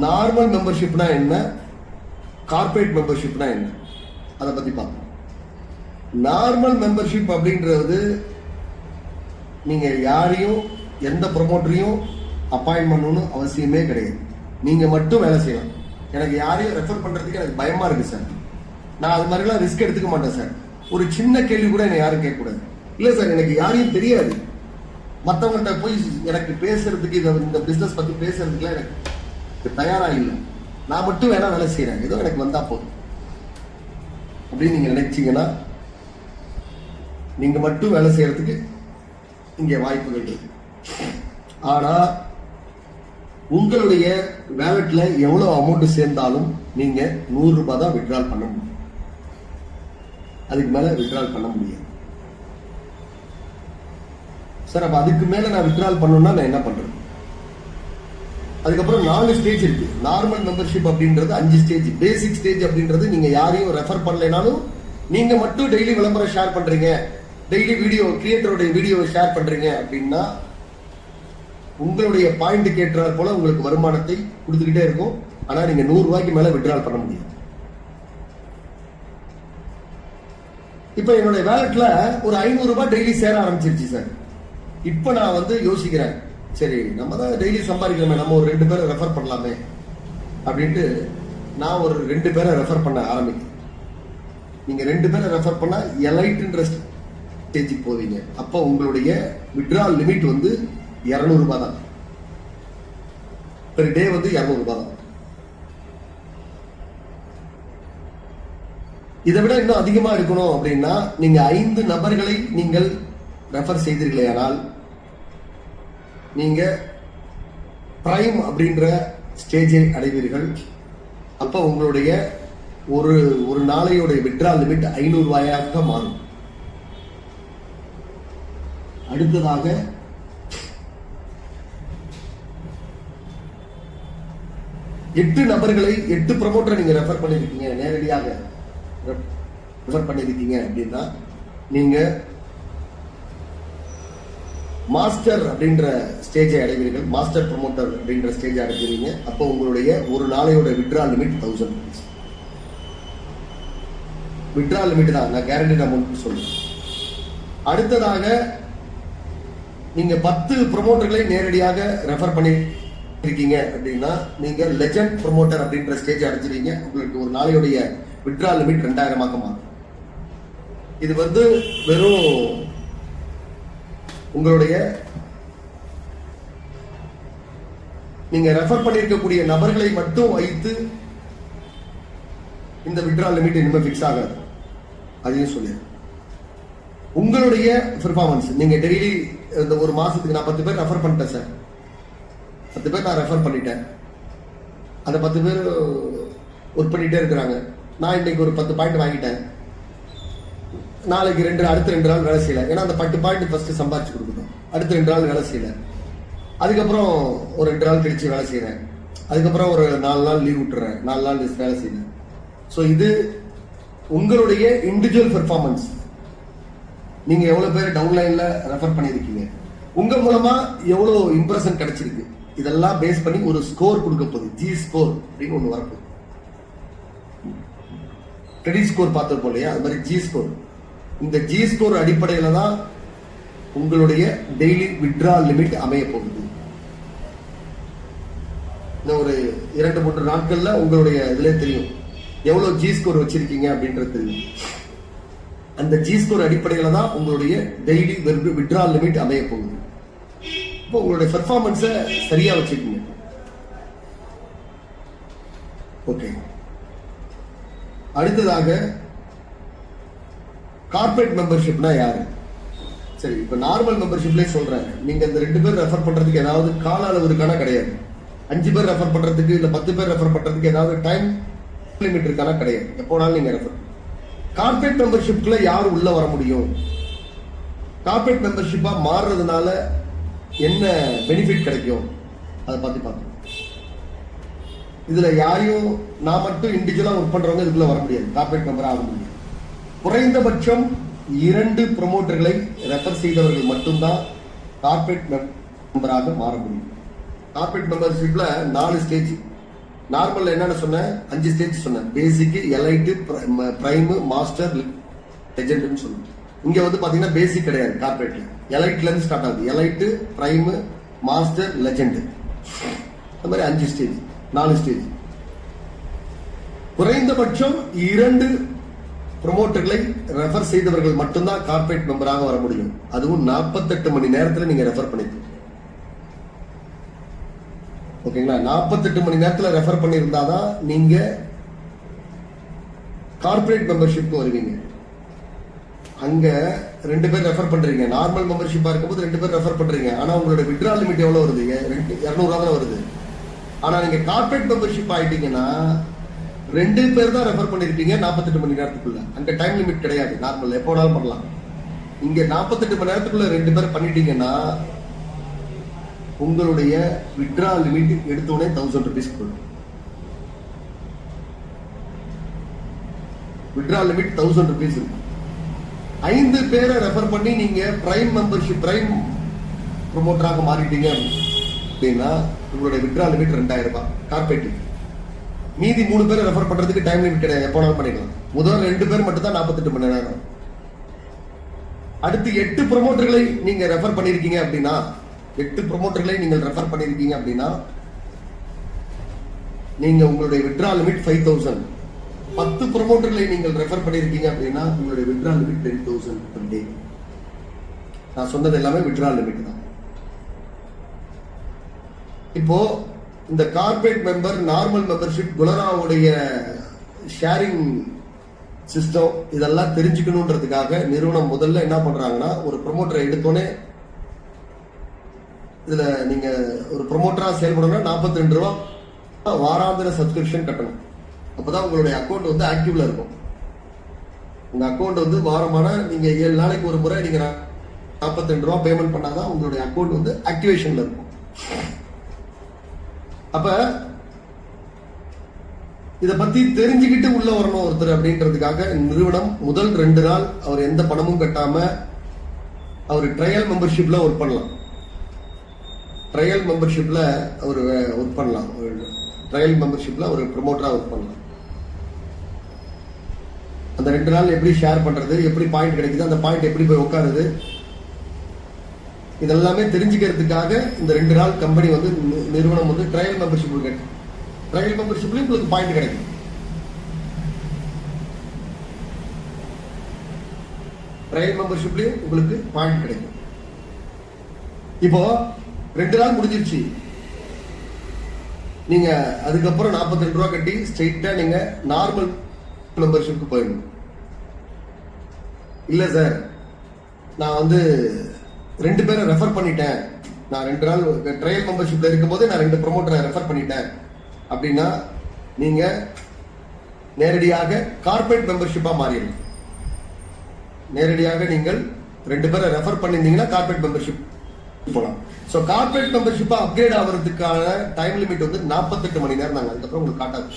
நார்மல் மெம்பர்ஷிப்னா என்ன, கார்பரேட் மெம்பர்ஷிப்னா என்ன, அதை பத்தி பார்ப்போம். நார்மல் மெம்பர்ஷிப் அப்படின்றது நீங்க யாரையும் எந்த ப்ரொமோட்டரையும் அப்பாயின்ட் பண்ணணும்னு அவசியமே கிடையாது. நீங்க மட்டும் வேலை செய்யலாம். எனக்கு யாரையும் ரெஃபர் பண்றதுக்கு எனக்கு பயமா இருக்கு சார், நான் அது மாதிரிலாம் ரிஸ்க் எடுத்துக்க மாட்டேன் சார். ஒரு சின்ன கேள்வி கூட என்னை யாரும் கேட்கக்கூடாது. இல்ல சார், எனக்கு யாரையும் தெரியாது, மற்றவங்கள்ட்ட போய் எனக்கு பேசுறதுக்கு இந்த பிசினஸ் பத்தி பேசுறதுக்குலாம் எனக்கு தயாரா இல்லை, நான் மட்டும் வேணா வேலை செய்யறேன், ஏதோ எனக்கு வந்தா போதும் அப்படின்னு நீங்க நினைச்சீங்கன்னா நீங்க மட்டும் வேலை செய்யறதுக்கு இங்க வாய்ப்புகள் இருக்கு. ஆனா உங்களுடைய வேலட்ல எவ்வளவு அமௌண்ட் சேர்ந்தாலும் நீங்க 100 ரூபாய் தான் வித்ட்ரால் பண்ண முடியும். அதுக்கு மேல வித்ட்ரால் பண்ண முடியாது சார். அப்ப அதுக்கு மேல நான் வித்ட்ரால் பண்ணணும்னா நான் என்ன பண்றது? அதுக்கப்புறம் 4 ஸ்டேஜ் இருக்கு. நார்மல் மெம்பர்ஷிப் அப்படின்றது 5 ஸ்டேஜ். பேசிக் ஸ்டேஜ் அப்படின்றது நீங்க யாரையும் ரெஃபர் பண்ணலைனாலும் நீங்க மட்டும் டெய்லி விளம்பரம் ஷேர் பண்றீங்க, டெய்லி வீடியோ கிரியேட்டருடைய வீடியோவை ஷேர் பண்றீங்க அப்படின்னா உங்களுடைய பாயிண்ட் கேட்டால் போல உங்களுக்கு வருமானத்தை கொடுத்துக்கிட்டே இருக்கும். ஆனா நீங்க 100 ரூபாய்க்கு மேல வித்ட்ரால் பண்ண முடியும். இப்ப என்னுடைய வேலட்ல ஒரு 500 ரூபாய் டெய்லி சேர ஆரம்பிச்சிருச்சு சார். இப்ப நான் வந்து யோசிக்கிறேன், சரி நம்ம தான் டெய்லி சம்பாதிக்கிறோமே, நம்ம ஒரு 2 பேரை ரெஃபர் பண்ணலாமே அப்படின்ட்டு நான் ஒரு 2 பேரை ரெஃபர் பண்ண ஆரம்பிக்கிறேன். நீங்க 2 பேரை ரெஃபர் பண்ணா எலைட்ன்ற ஸ்டேஜுக்கு போவீங்க. அப்ப உங்களுடைய வித்ட்ரால் லிமிட் வந்து 200 ரூபாய் தான். பெர் டே வந்து 200 ரூபாய் தான். இதை விட இன்னும் அதிகமா இருக்கணும் அப்படின்னா நீங்க 5 நபர்களை நீங்கள் ரெஃபர் செய்தீர்களேயானால் நீங்க பிரைம் அப்படின்ற ஸ்டேஜை அடைவீர்கள். அப்ப உங்களுடைய ஒரு நாளையோட வித்ட்ரால் லிமிட் 500 ரூபாயாக மாறும். அடுத்ததாக எட்டு நபர்களை 8 ப்ரமோட்டரை நீங்க ரெஃபர் பண்ணிருக்கீங்க, நேரடியாக ரெஃபர் பண்ணிருக்கீங்க அப்படின்னா நீங்க மாஸ்டர் அப்படின்ற ஸ்டேஜை அடைவீர்கள். மாஸ்டர் ப்ரமோட்டர் அப்படின்ற ஸ்டேஜ் அடைவீங்க. அப்போ உங்களுடைய ஒரு நாளையோட withdrawal limit 1000 rupees. Withdrawal limit தான், நான் கேரண்டட் அமௌண்ட் சொல்றேன். அடுத்ததாக நீங்க 10 ப்ரமோட்டர்களை நேரடியாக ரெஃபர் பண்ணி இருக்கீங்க அப்படின்னா நீங்க லெஜெண்ட் ப்ரமோட்டர் அப்படின்ற ஸ்டேஜ் அடைஞ்சிருக்கீங்க. உங்களுக்கு ஒரு நாளையுடைய வித்ட்ரால் லிமிட் 2000 மாறும். இது வந்து வெறும் உங்களுடைய நீங்க ரெஃபர் பண்ணிருக்கக்கூடிய நபர்களை மட்டும் வைத்து இந்த வித்ட்ரால் லிமிட் இனிமே பிக்ஸ் ஆகாது. அதையும் சொல்லி உங்களுடைய பெர்ஃபார்மன்ஸ், நீங்க டெய்லி இந்த ஒரு மாசத்துக்கு நான் 10 பேர் ரெஃபர் பண்ணிட்டேன் சார், 10 பேர் நான் ரெஃபர் பண்ணிட்டேன், அந்த 10 பேர் ஒர்க் பண்ணிட்டே இருக்கிறாங்க. நான் இன்னைக்கு ஒரு 10 பாயிண்ட் வாங்கிட்டேன், நாளைக்கு அடுத்த 2 நாள் வேலை செய்யல. ஏன்னா அந்த 10 பாயிண்ட் ஃபர்ஸ்ட் சம்பாதிச்சு கொடுக்கணும். அடுத்த 2 நாள் வேலை செய்யல, அதுக்கப்புறம் ஒரு 2 நாள் கழிச்சு வேலை செய்யறேன், அதுக்கப்புறம் ஒரு 4 நாள் லீவ் விட்டுறேன், 4 நாள் வேலை செய்யறேன். ஸோ இது உங்களுடைய இண்டிவிஜுவல் பெர்ஃபார்மன்ஸ். நீங்க எவ்வளவு பேர் டவுன்லைன்ல ரெஃபர் பண்ணிருக்கீங்க, உங்க மூலமா எவ்வளவு இம்ப்ரெஷன் கிடைச்சிருக்கு, இதெல்லாம் பேஸ் பண்ணி ஒரு ஸ்கோர் கொடுக்க போகுது. ஜி ஸ்கோர் அப்படின்னு ஒண்ணு வரப்போகுது. கிரெடிட் ஸ்கோர் பார்த்திருப்போம் இல்லையா, அது மாதிரி ஜி ஸ்கோர். இந்த ஜி ஸ்கோர் அடிப்படையில தான் உங்களுடைய டெய்லி வித்ட்ரால் லிமிட் அமைய போகுது. இந்த ஒரு 2-3 நாட்கள்ல உங்களுடைய இதுல தெரியும் எவ்வளவு ஜி ஸ்கோர் வச்சிருக்கீங்க அப்படின்றது தெரியும். அந்த ஜி ஸ்கோர் அடிப்படையில தான் உங்களுடைய டெய்லி வித்ட்ரால் லிமிட் அமைய போகுது. இப்போ உங்களுடைய பெர்ஃபார்மன்ஸ சரியா வச்சுக்கீங்க. ஓகே, அடுத்ததாக கார்பரேட் மெம்பர்ஷிப்னா யாரு? சரி, இப்ப நார்மல் மெம்பர்ஷிப்லயே சொல்றேன். நீங்க இந்த 2 பேர் ரெஃபர் பண்றதுக்கு ஏதாவது கால அளவு இருக்கானா? கிடையாது. 5 பேர் ரெஃபர் பண்றதுக்கு இல்ல 10 பேர் ரெஃபர் பண்றதுக்கு ஏதாவது டைம் லிமிட் இருக்கானா? கிடையாது. எப்போனாலும் நீங்க ரெஃபர். கார்பரேட் மெம்பர்ஷிப்ல யார் உள்ள வர முடியும்? கார்பரேட் மெம்பர்ஷிப்பா மாறுறதுனால என்ன பெனிஃபிட் கிடைக்கும் அதை பத்தி பார்க்கணும். இதுல யாரையும் நான் மட்டும் இண்டிவிஜுவலா ஒர்க் பண்றவங்க இதுக்குள்ள வர முடியாது, கார்பரேட் மெம்பர் ஆக முடியாது. குறைந்தபட்சம் 2 ப்ரொமோட்டர்களை ரெஃபர் செய்தவர்கள் மட்டும்தான் கார்பரேட் மெம்பராக மாற முடியும். Corporate மெம்பர்ஷிப்ல 4 stage. நார்மல்ல என்னன்னு சொன்னேன், 5 ஸ்டேஜ் சொன்னேன். பேசிக், எலைட், பிரைம், மாஸ்டர், லெஜெண்ட்னு சொன்னேன். இங்க வந்து பாத்தீங்கன்னா பேசிக் கிடையாது கார்பரேட்ல. எலைட்ல இருந்து ஸ்டார்ட் ஆகுது. எலைட், பிரைம், மாஸ்டர், லெஜெண்ட், அந்த மாதிரி 5 ஸ்டேஜ், 4 ஸ்டேஜ். குறைந்தபட்சம் 2 ப்ரொமோட்டர்களை ரெஃபர் செய்தவர்கள் மட்டும்தான் கார்பரேட் மெம்பராக வர முடியும். அதுவும் 48 மணி நேரத்தில் நீங்க ரெஃபர் பண்ணிருக்கீங்க. ஓகேங்களா? 48 மணி நேரத்தில் ரெஃபர் பண்ணியிருந்தாதான் நீங்க கார்பரேட் மெம்பர்ஷிப் வருவீங்க. அங்க 2 பேர் ரெஃபர் பண்றீங்க. நார்மல் மெம்பர்ஷிப்பா இருக்கும்போது 2 பேர் ரெஃபர் பண்றீங்க. ஆனா உங்களோட வித்ட்ரா லிமிட் எவ்வளவு வருது? 200 தான் வருது. ஆனா நீங்க கார்பரேட் மெம்பர்ஷிப் ஆயிட்டீங்கன்னா 2 பேர் தான் ரெஃபர் பண்ணிருப்பீங்க 48 மணி நேரத்துக்குள்ள. அங்க டைம் லிமிட் கிடையாது. நார்மல் எப்போ வேணாலும் பண்ணலாம். இங்க 48 மணி நேரத்துக்குள்ள 2 பேர் பண்ணிட்டீங்கன்னா உங்களுடைய வித்ட்ரா லிமிட் எடுத்தோடனே 1000 rupees போடும். வித்ட்ரா லிமிட் 1000 rupees இருக்கும். 5 பேரை ரெஃபர் பண்ணி நீங்க பிரைம் மெம்பர்ஷிப், பிரைம் ப்ரொமோட்டராக மாறிட்டீங்க அப்படின்னா உங்களுடைய வித்ட்ரா லிமிட் 2000 ரூபாய் கார்பரேட். மீதி 3 பேரை ரெஃபர் பண்றதுக்கு டைம் லிமிட் கிடையாது, எப்போ வேணாலும் பண்ணிக்கலாம். முதல் 2 பேர் மட்டும் தான் 48 மணி நேரம். அடுத்து 8 ப்ரொமோட்டர்களை நீங்க ரெஃபர் பண்ணிருக்கீங்க அப்படின்னா, 8 ப்ரொமோட்டர்களை நீங்கள் ரெஃபர் பண்ணிருக்கீங்க அப்படின்னா நீங்க உங்களுடைய வித்ட்ரா லிமிட் 5000. 10 ப்ரொமோட்டர்களை நீங்கள் ரெஃபர் பண்ணிருக்கீங்க அப்படின்னா உங்களுடைய வித்ட்ரா லிமிட் 10,000 per day. நான் சொன்னது எல்லாமே வித்ட்ரா லிமிட் தான். இப்போ இந்த கார்பரேட் மெம்பர், நார்மல் மெம்பர்ஷிப், குலராவுடைய ஷேரிங் சிஸ்டம் இதெல்லாம் தெரிஞ்சுக்கணுன்றதுக்காக நிறுவனம் முதல்ல என்ன பண்றாங்கன்னா, ஒரு ப்ரொமோட்டரை எடுத்தோன்னே இதுல நீங்க ஒரு ப்ரொமோட்டரா செயல்படணும்னா 42 ரூபாய் வாராந்திர சப்ஸ்கிரிப்ஷன் கட்டணும். அப்பதான் உங்களுடைய அக்கௌண்ட் வந்து ஆக்டிவ்ல இருக்கும். உங்க அக்கௌண்ட் வந்து வாரமான நீங்க 7 நாளைக்கு ஒரு முறை நீங்க 42 ரூபாய் பேமெண்ட் பண்ணாதான் உங்களுடைய அக்கௌண்ட் வந்து ஆக்டிவேஷன்ல இருக்கும். அப்ப இத பத்தி தெரிஞ்சுக்கிட்டு உள்ள வரணும் ஒருத்தர் அப்படின்றதுக்காக நிறுவனம் முதல் 2 நாள் அவர் எந்த பணமும் கட்டாம அவர் ட்ரையல் மெம்பர்ஷிப்ல ஒர்க் பண்ணலாம். ட்ரையல் மெம்பர்ஷிப்ல அவர் ஒர்க் பண்ணலாம். ட்ரையல் மெம்பர்ஷிப்ல ஒரு ப்ரொமோட்டரா ஒர்க் பண்ணலாம். அந்த 2 நாள் எப்படி ஷேர் பண்றது, எப்படி பாயிண்ட் கிடைக்குது, அந்த பாயிண்ட் எப்படி போய் உட்காருது, இதெல்லாமே தெரிஞ்சுக்கிறதுக்காக இந்த 2 நாள் கம்பெனி வந்து நிறுவனம் வந்து ட்ரையல் மெம்பர்ஷிப் கேட்டு, ட்ரையல் மெம்பர்ஷிப்லயும் உங்களுக்கு பாயிண்ட் கிடைக்கும். ட்ரையல் மெம்பர்ஷிப்லயும் உங்களுக்கு பாயிண்ட் கிடைக்கும். இப்போ 2 நாள் முடிஞ்சிருச்சு. நீங்க அதுக்கப்புறம் 42 ரூபாய் கட்டி ஸ்ட்ரெயிட்டா நீங்க நார்மல் மெம்பர்ஷிப்க்கு போயிடணும். இல்ல சார், நான் வந்து 2 பேரை ரெஃபர் பண்ணிட்டேன், நான் 2 நாள் ட்ரையல் மெம்பர்ஷிப்ல இருக்கும்போது நான் 2 ப்ரொமோட்டரை ரெஃபர் பண்ணிட்டேன் அப்படின்னா நீங்க நேரடியாக கார்பரேட் மெம்பர்ஷிப்பா மாறிடலாம். நேரடியாக நீங்கள் 2 பேரை ரெஃபர் பண்ணிருந்தீங்கன்னா கார்பரேட் மெம்பர்ஷிப் போலாம். சோ கார்பரேட் மெம்பர்ஷிப்பா அப்கிரேட் ஆகிறதுக்கான டைம் லிமிட் வந்து 48 மணி நேரம் தாங்க. அதுக்கப்புறம் உங்களுக்கு காட்டாது.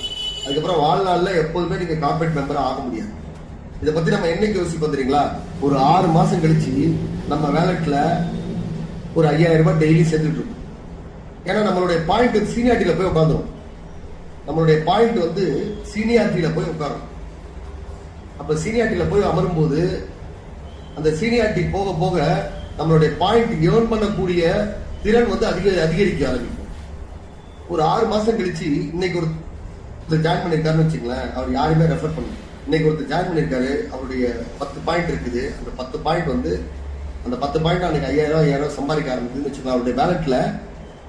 அதுக்கப்புறம் வாழ்நாள்ல எப்போதுமே நீங்க கார்பரேட் மெம்பரா ஆக முடியாது. இதை பத்தி நம்ம என்னைக்கு யோசிப்போம் தெரியுங்களா? ஒரு 6 மாசம் கழிச்சு நம்ம வேலட்ல ஒரு 5000 ரூபாய் டெய்லி சேர்த்துட்டு இருக்கும். ஏன்னா நம்மளுடைய பாயிண்ட் சீனியாரிட்டியில போய் உட்காந்துரும். நம்மளுடைய பாயிண்ட் வந்து சீனியாரிட்டியில போய் உட்காரும். அப்ப சீனியாரிட்டியில போய் அமரும் போது அந்த சீனியாரிட்டி போக போக நம்மளுடைய பாயிண்ட் ஏர்ன் பண்ணக்கூடிய திறன் வந்து அதிகரிக்க ஆரம்பிக்கும். ஒரு 6 மாசம் கழிச்சு இன்னைக்கு ஒரு ஜாயின் பண்ணிருக்காருன்னு வச்சுங்களேன், அவர் யாருமே ரெஃபர் பண்ணல. இன்னைக்கு ஒருத்தர் ஜாயின் பண்ணிருக்காரு, அவருடைய 10 பாயிண்ட் இருக்குது. அந்த 10 பாயிண்ட் வந்து அந்த 10 பாயிண்ட் அன்னைக்கு 5000 ரூபாய் சம்பாதிக்க ஆரம்பிக்குதுன்னு வச்சுக்கலாம். அவருடைய வேலட்ல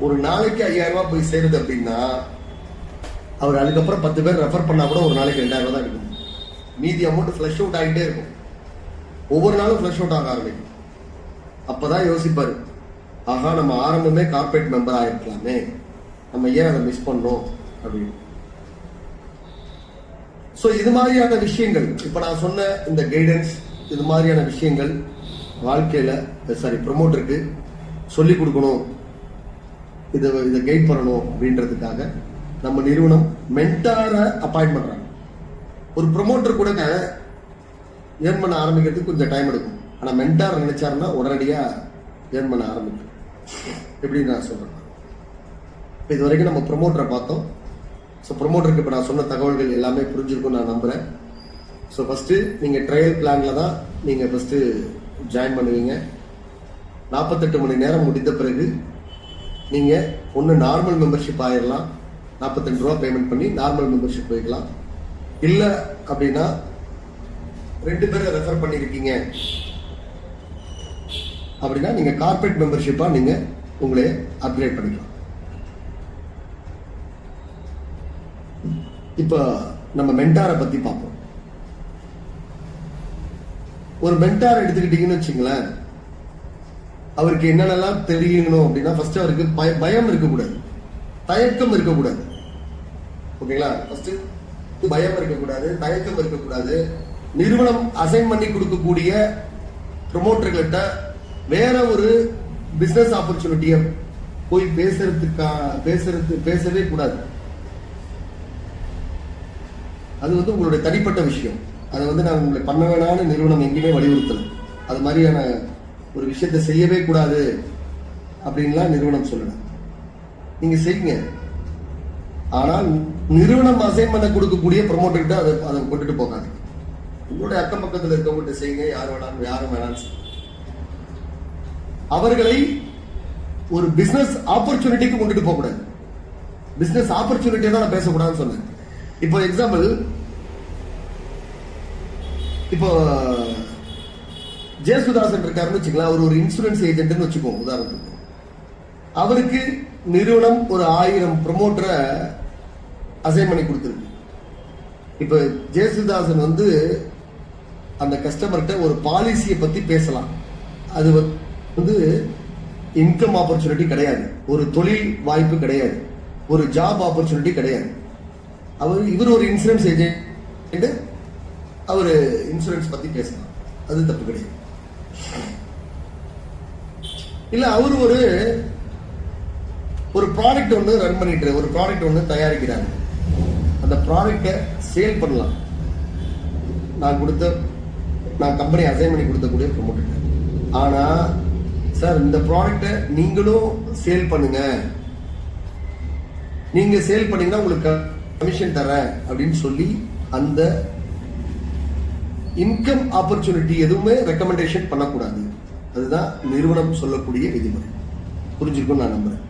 ஒரு நாளைக்கு 5000 ரூபாய் போய் சேருது அப்படின்னா அவர் அதுக்கப்புறம் 10 பேர் ரெஃபர் பண்ணா கூட ஒரு நாளைக்கு 2000 ரூபாய் தான் இருக்கும். மீதி அமௌண்ட் ஃபிளஷ் அவுட் ஆகிட்டே இருக்கும். ஒவ்வொரு நாளும் ஃபிளஷ் அவுட் ஆக ஆரம்பிக்கும். அப்பதான் யோசிப்பாரு, ஆகா நம்ம ஆரம்பமே கார்பரேட் மெம்பர் ஆயிருக்கலாமே, நம்ம ஏன் அதை மிஸ் பண்ணோம் அப்படின்னு. சோ இது மாதிரியான விஷயங்கள், இப்ப நான் சொன்ன இந்த கைடன்ஸ், இது மாதிரியான விஷயங்கள் வாழ்க்கையில ப்ரொமோட்டருக்கு சொல்லி கொடுக்கணும், இதை கைட் பண்ணணும் அப்படின்றதுக்காக நம்ம நிறுவனம் மென்டாரை அப்பாயிண்ட் பண்றாங்க. ஒரு ப்ரொமோட்டர் கூட ஏர்ன் பண்ண ஆரம்பிக்கிறதுக்கு கொஞ்சம் டைம் எடுக்கும். ஆனா மென்டார் நினைச்சாருன்னா உடனடியா ஏர்ன் பண்ண ஆரம்பிக்கும். எப்படின்னு நான் சொல்றேன். இது வரைக்கும் நம்ம ப்ரொமோட்டரை பார்த்தோம். ஸோ ப்ரொமோட்டருக்கு இப்போ நான் சொன்ன தகவல்கள் எல்லாமே புரிஞ்சிருக்கும் நான் நம்புறேன். ஸோ ஃபர்ஸ்ட் நீங்க ட்ரையல் பிளான்ல தான் நீங்க ஃபர்ஸ்ட் ஜாயின் பண்ணுவீங்க. 48 மணி நேரம் முடிந்த பிறகு நீங்க ஒன்று நார்மல் மெம்பர்ஷிப் ஆயிடலாம். 42 ரூபா பேமெண்ட் பண்ணி நார்மல் மெம்பர்ஷிப் போய்க்கலாம். இல்ல அப்படின்னா 2 பேரை ரெஃபர் பண்ணிருக்கீங்க அப்படின்னா நீங்க கார்பரேட் மெம்பர்ஷிப்பா நீங்க உங்களே அப்கிரேட் பண்ணிக்கலாம். இப்ப நம்ம மென்டாரை பத்தி பார்ப்போம். ஒரு மென்டார் எடுத்துக்கிட்டீங்கன்னு வச்சுங்களேன், அவருக்கு என்னென்னலாம் தெரியணும் அப்படின்னா ஃபர்ஸ்ட் அவருக்கு பயம் இருக்கக்கூடாது, தயக்கம் இருக்கக்கூடாது. ஓகேங்களா? ஃபர்ஸ்ட் பயம் இருக்கக்கூடாது, தயக்கம் இருக்கக்கூடாது. நிறுவனம் அசைன் பண்ணி கொடுக்கக்கூடிய ப்ரொமோட்டர்கிட்ட வேற ஒரு பிசினஸ் ஆப்பர்ச்சுனிட்டிய போய் பேசவே கூடாது. அது உங்களுடைய தனிப்பட்ட விஷயம். அதை நான் உங்களை பண்ண வேணாம்னு நிறுவனம் எங்கேயுமே வலியுறுத்தல. அது மாதிரியான ஒரு விஷயத்தை செய்யவே கூடாது அப்படின்லாம் நிறுவனம் சொல்லல. நீங்க செய்யுங்க. ஆனால் நிறுவனம் அசைன் பண்ண கொடுக்கக்கூடிய ப்ரொமோட்டர்கிட்ட அதை கொண்டுட்டு போகாது. உங்களுடைய அக்கம் பக்கத்தில் இருக்கவங்ககிட்ட செய்யுங்க. யாரும் வேணாம். அவர்களை ஒரு பிசினஸ் ஆப்பர்ச்சுனிட்டிக்கு கொண்டுட்டு போக கூடாது. பிசினஸ் ஆப்பர்ச்சுனிட்டியை தான் நான் பேசக்கூடாதுன்னு சொன்னேன். இப்போ எக்ஸாம்பிள், இப்போ ஜேசுதாசன் இருக்காருன்னு வச்சுக்கலாம். அவர் ஒரு இன்சூரன்ஸ் ஏஜென்ட்னு வச்சுக்கோங்க உதாரணத்துக்கு. அவருக்கு நிறுவனம் ஒரு 1000 ப்ரொமோட்டரை அசைன் பண்ணி கொடுத்துருக்கு. இப்ப ஜேசுதாசன் அந்த கஸ்டமர்கிட்ட ஒரு பாலிசியை பத்தி பேசலாம். அது இன்கம் ஆப்பர்ச்சுனிட்டி கிடையாது, ஒரு தொழில் வாய்ப்பு கிடையாது, ஒரு ஜாப் ஆப்பர்ச்சுனிட்டி கிடையாது. இவர் ஒரு இன்சூரன்ஸ் ஏஜென்ட், அவரு இன்சூரன்ஸ் பத்தி பேசலாம். அது தப்பு கிடையாது. இல்ல அவரு ஒரு ப்ராடக்ட் ஒன்று ரன் பண்ணிட்டு ஒரு ப்ராடக்ட் ஒன்று தயாரிக்கிறாங்க. அந்த ப்ராடக்டை சேல் பண்ணலாம். நான் கம்பெனி அசைன் பண்ணி கொடுத்தக்கூடிய ப்ரொமோட்டர். ஆனா சார் இந்த ப்ராடக்டை நீங்களும் சேல் பண்ணுங்க, நீங்க சேல் பண்ணீங்கன்னா உங்களுக்கு கமிஷன் தரேன் அப்படின்னு சொல்லி அந்த இன்கம் ஆப்பர்ச்சுனிட்டி எதுவுமே ரெக்கமெண்டேஷன் பண்ணக்கூடாது. அதுதான் நிறுவனம் சொல்லக்கூடிய விதிமுறை. புரிஞ்சிருக்கும் நான் நம்புறேன்.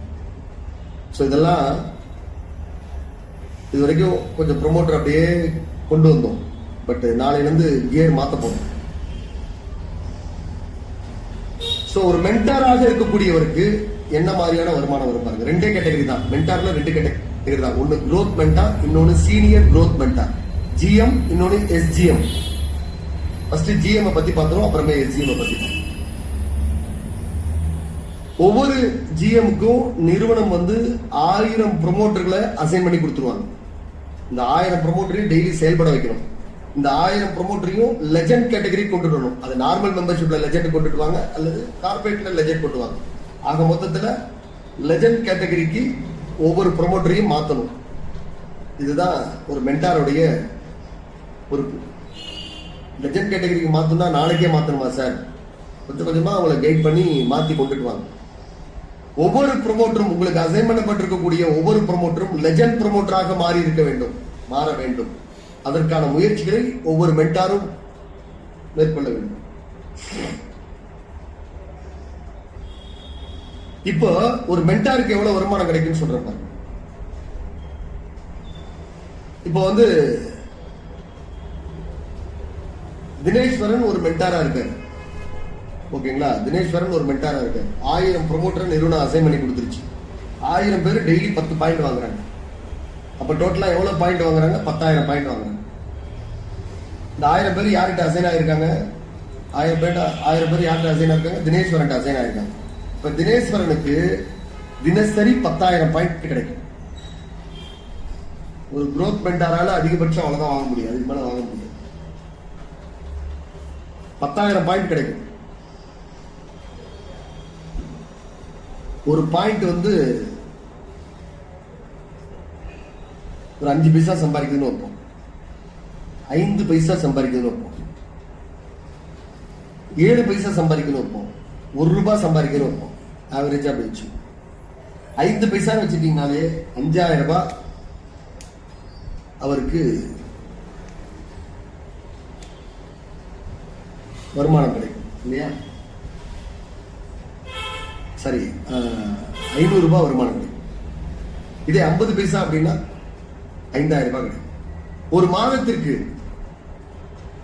இதெல்லாம் இது வரைக்கும் கொஞ்சம் ப்ரொமோட்டர் அப்படியே கொண்டு வந்தோம். பட் நாளையிலிருந்து கியர் மாத்த போறோம். ஒரு மென்டாராக இருக்கக்கூடியவருக்கு என்ன மாதிரியான வருமானம் வரும் பாருங்க. 2 கேட்டகரி தான் மென்டார்ல. 2 கேட்டகரி தான். ஒன்னு growth மென்டார், இன்னொன்னு சீனியர் growth மென்டார். GM, இன்னொன்னு SGM. ஃபர்ஸ்ட் GM பத்தி பார்த்தோம், அப்புறமே SGM பத்தி பார்த்தோம். ஒவ்வொரு GM-க்கும் நிறுவனம் 1000 ப்ரொமோட்டர்களை அசைன் பண்ணி கொடுத்துருவாங்க. இந்த 1000 ப்ரொமோட்டரையும் டெய்லி செயல்பட வைக்கணும். இந்த 1000 ப்ரொமோட்டரையும் லெஜெண்ட் கேட்டகரி கொண்டு வரணும். அது நார்மல் மெம்பர்ஷிப்ல லெஜெண்ட் கொண்டுட்டு வாங்க, அல்லது கார்பரேட்ல லெஜெண்ட் கொண்டு வாங்க. ஆக மொத்தத்துல லெஜெண்ட் கேட்டகரிக்கு ஒவ்வொரு ப்ரொமோட்டரையும் மாத்தணும். இதுதான் ஒரு மென்டாருடைய பொறுப்பு. லெஜெண்ட் கேட்டகரிக்கு மாத்தணும்னா நாளைக்கே மாத்தணுமா சார்? கொஞ்சம் கொஞ்சமா அவங்களை கைட் பண்ணி மாத்தி கொண்டுட்டு வாங்க. ஒவ்வொரு ப்ரொமோட்டரும், உங்களுக்கு அசைன் பண்ணப்பட்டிருக்கக்கூடிய ஒவ்வொரு ப்ரொமோட்டரும் லெஜெண்ட் ப்ரொமோட்டராக மாற வேண்டும். அதற்கான முயற்சிகளை ஒவ்வொரு மென்டாரும் மேற்கொள்ள வேண்டும். இப்போ ஒரு மென்டாருக்கு எவ்வளவு வருமானம் கிடைக்கும்னு சொல்றேன் பாருங்க. இப்போ தினேஸ்வரன் ஒரு மென்டாரா இருக்காரு. ஓகேங்களா? தினேஸ்வரன் ஒரு மென்டாரா இருக்காரு. 1000 ப்ரொமோட்டர் நிறுவனம் அசைன் பண்ணி கொடுத்துருச்சு. 1000 பேர் டெய்லி 10 பாயிண்ட் வாங்குறாங்க. அப்ப டோட்டலா எவ்வளவு பாயிண்ட் வாங்குறாங்க? 10,000 பாயிண்ட் வாங்குறாங்க. இந்த 1000 பேர் யார்கிட்ட அசைன் ஆயிருக்காங்க? 1000 பேர் யார்கிட்ட அசைன் ஆயிருக்காங்க? தினேஸ்வரன் அசைன் ஆயிருக்காங்க. இப்ப தினேஸ்வரனுக்கு தினசரி 10,000 பாயிண்ட் கிடைக்கும். ஒரு growth மென்டாரால அதிகபட்சம் அவ்வளவுதான் வாங்க முடியும், அதுக்கு மேல வாங்க முடியாது. 10,000 பாயிண்ட் கிடைக்கும். ஒரு பாயிண்ட் ஒரு 5 பைசா சம்பாதிக்குதுன்னு வைப்போம், 5 பைசா சம்பாதிக்குதுன்னு வைப்போம், 7 பைசா சம்பாதிக்கணும் வைப்போம், 1 ரூபாய் சம்பாதிக்கணும் வைப்போம். ஆவரேஜா அப்படி வச்சு 5 பைசா வச்சுட்டீங்கனாலே 5000 ரூபாய் அவருக்கு வருமானம் கிடைக்கும் இல்லையா? சரி, 500 ரூபாய் வருமானம் கிடைக்கும். இதே 50 பைசா அப்படின்னா 5000 ரூபாய் கிடைக்கும்.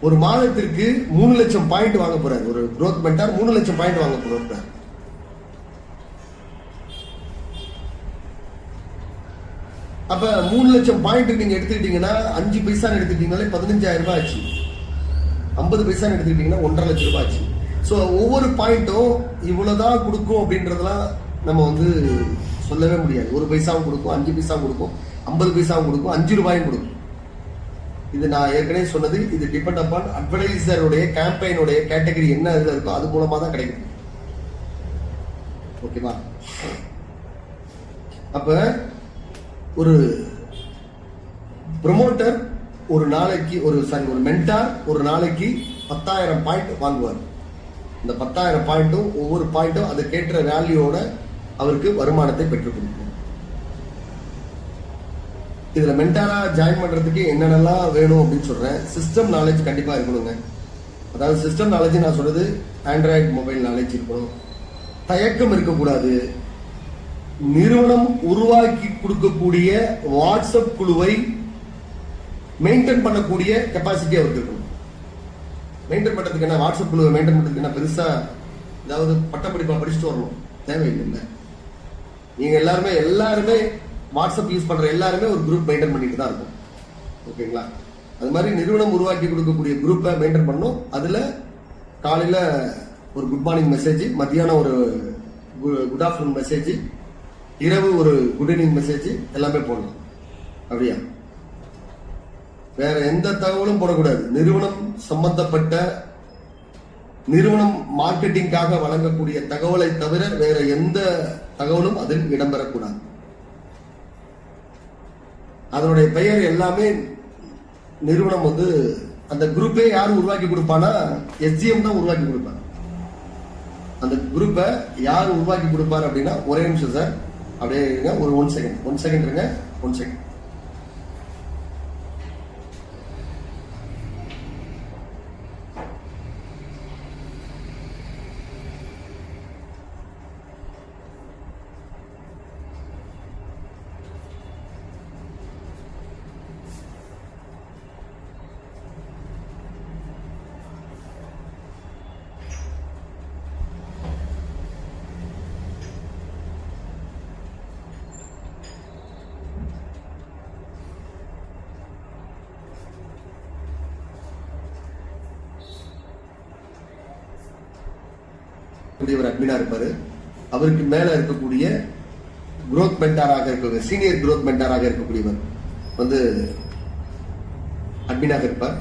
ஒரு மாதத்திற்கு 3 லட்சம் பாயிண்ட் வாங்க போறாரு. ஒரு growth mentor 3 லட்சம் பாயிண்ட் வாங்க போறாரு. அப்ப 3 லட்சம் பாயிண்ட் நீங்க எடுத்துக்கிட்டீங்கன்னா 5 பைசா எடுத்துக்கிட்டீங்கனாலே 15000 ரூபாய் ஆச்சு. 50 பைசா எடுத்துக்கிட்டீங்கன்னா 1.5 லட்சம் ரூபாய் ஆச்சு. சோ ஒவ்வொரு பாயிண்ட்டும் இவ்வளவுதான் கொடுக்கும் அப்படின்றதெல்லாம் நம்ம சொல்லவே முடியாது. 1 பைசாவும் கொடுக்கும், 5 பைசாவும் கொடுக்கும், 50 பைசாவும் கொடுக்கும், 5 ரூபாயும் கொடுக்கும். இது நான் ஏற்கனவே சொன்னது. இது டிபெண்ட் அப்பான் அட்வர்டைசருடைய கேம்பெயினுடைய கேட்டகரி என்ன இதுல இருக்கோ அது மூலமா தான் கிடைக்கும். ஓகேவா? அப்ப ஒரு ப்ரொமோட்டர் ஒரு நாளைக்கு ஒரு மென்டார் ஒரு நாளைக்கு 10,000 பாயிண்ட் வாங்குவார். இந்த 10,000 பாயிண்ட்டும் ஒவ்வொரு பாயிண்ட்டும் அதுக்கேற்ற வேல்யூவோட அவருக்கு வருமானத்தை பெற்றுக் கொடுக்கும். இதுல மென்டாரா ஜாயின் பண்றதுக்கு என்னென்னலாம் வேணும் அப்படின்னு சொல்றேன். சிஸ்டம் நாலேஜ் கண்டிப்பா இருக்கணுங்க. அதாவது சிஸ்டம் நாலேஜ் நான் சொல்றது ஆண்ட்ராய்டு மொபைல் நாலேஜ் இருக்கணும். தயக்கம் இருக்கக்கூடாது. நிறுவனம் உருவாக்கி கொடுக்கக்கூடிய வாட்ஸ்அப் குழுவை மெயின்டைன் பண்ணக்கூடிய கெப்பாசிட்டி அவருக்கு இருக்கணும். மெயின்டைன் பண்றதுக்கு என்ன, வாட்ஸ்அப் குழுவை மெயின்டைன் பண்றதுக்கு என்ன பெருசா ஏதாவது பட்டப்படிப்பா படிச்சுட்டு வரணும் தேவையில்லை. நீங்க எல்லாருமே வாட்ஸ்அப் யூஸ் பண்ற எல்லாருமே ஒரு குரூப் மெயின்டைன் பண்ணிட்டு தான் இருக்கும். ஓகேங்களா? அது மாதிரி நிறுவனம் உருவாக்கி கொடுக்கக்கூடிய குரூப்பை மெயின்டைன் பண்ணணும். அதுல காலையில ஒரு குட் மார்னிங் மெசேஜ், மத்தியானம் ஒரு குட் ஆஃப்டர்நூன் மெசேஜ், இரவு ஒரு குட் ஈவினிங் மெசேஜ் எல்லாமே போடணும். அப்படியா? வேற எந்த தகவலும் போடக்கூடாது. நிறுவனம் சம்பந்தப்பட்ட நிறுவனம் மார்க்கெட்டிங்காக வழங்கக்கூடிய தகவலை தவிர வேற எந்த தகவலும் அதில் இடம்பெறக்கூடாது. அதனுடைய பெயர் எல்லாமே நிறுவனம் அந்த குரூப்பே யாரும் உருவாக்கி கொடுப்பானா, எஸ்ஜிஎம் தான் உருவாக்கி கொடுப்பாங்க. அந்த குரூப்பை யார் உருவாக்கி கொடுப்பாரு அப்படின்னா, ஒரே நிமிஷம் சார், அப்படியே இருங்க, ஒரு 1 செகண்ட் இருங்க, 1 செகண்ட். ஒரு அட்மினா இருப்பாரு. அவருக்கு மேல இருக்கக்கூடிய growth மென்டாராக இருக்கக்கூடிய சீனியர் growth மென்டாராக இருக்கக்கூடியவர் அட்மினாக இருப்பார்.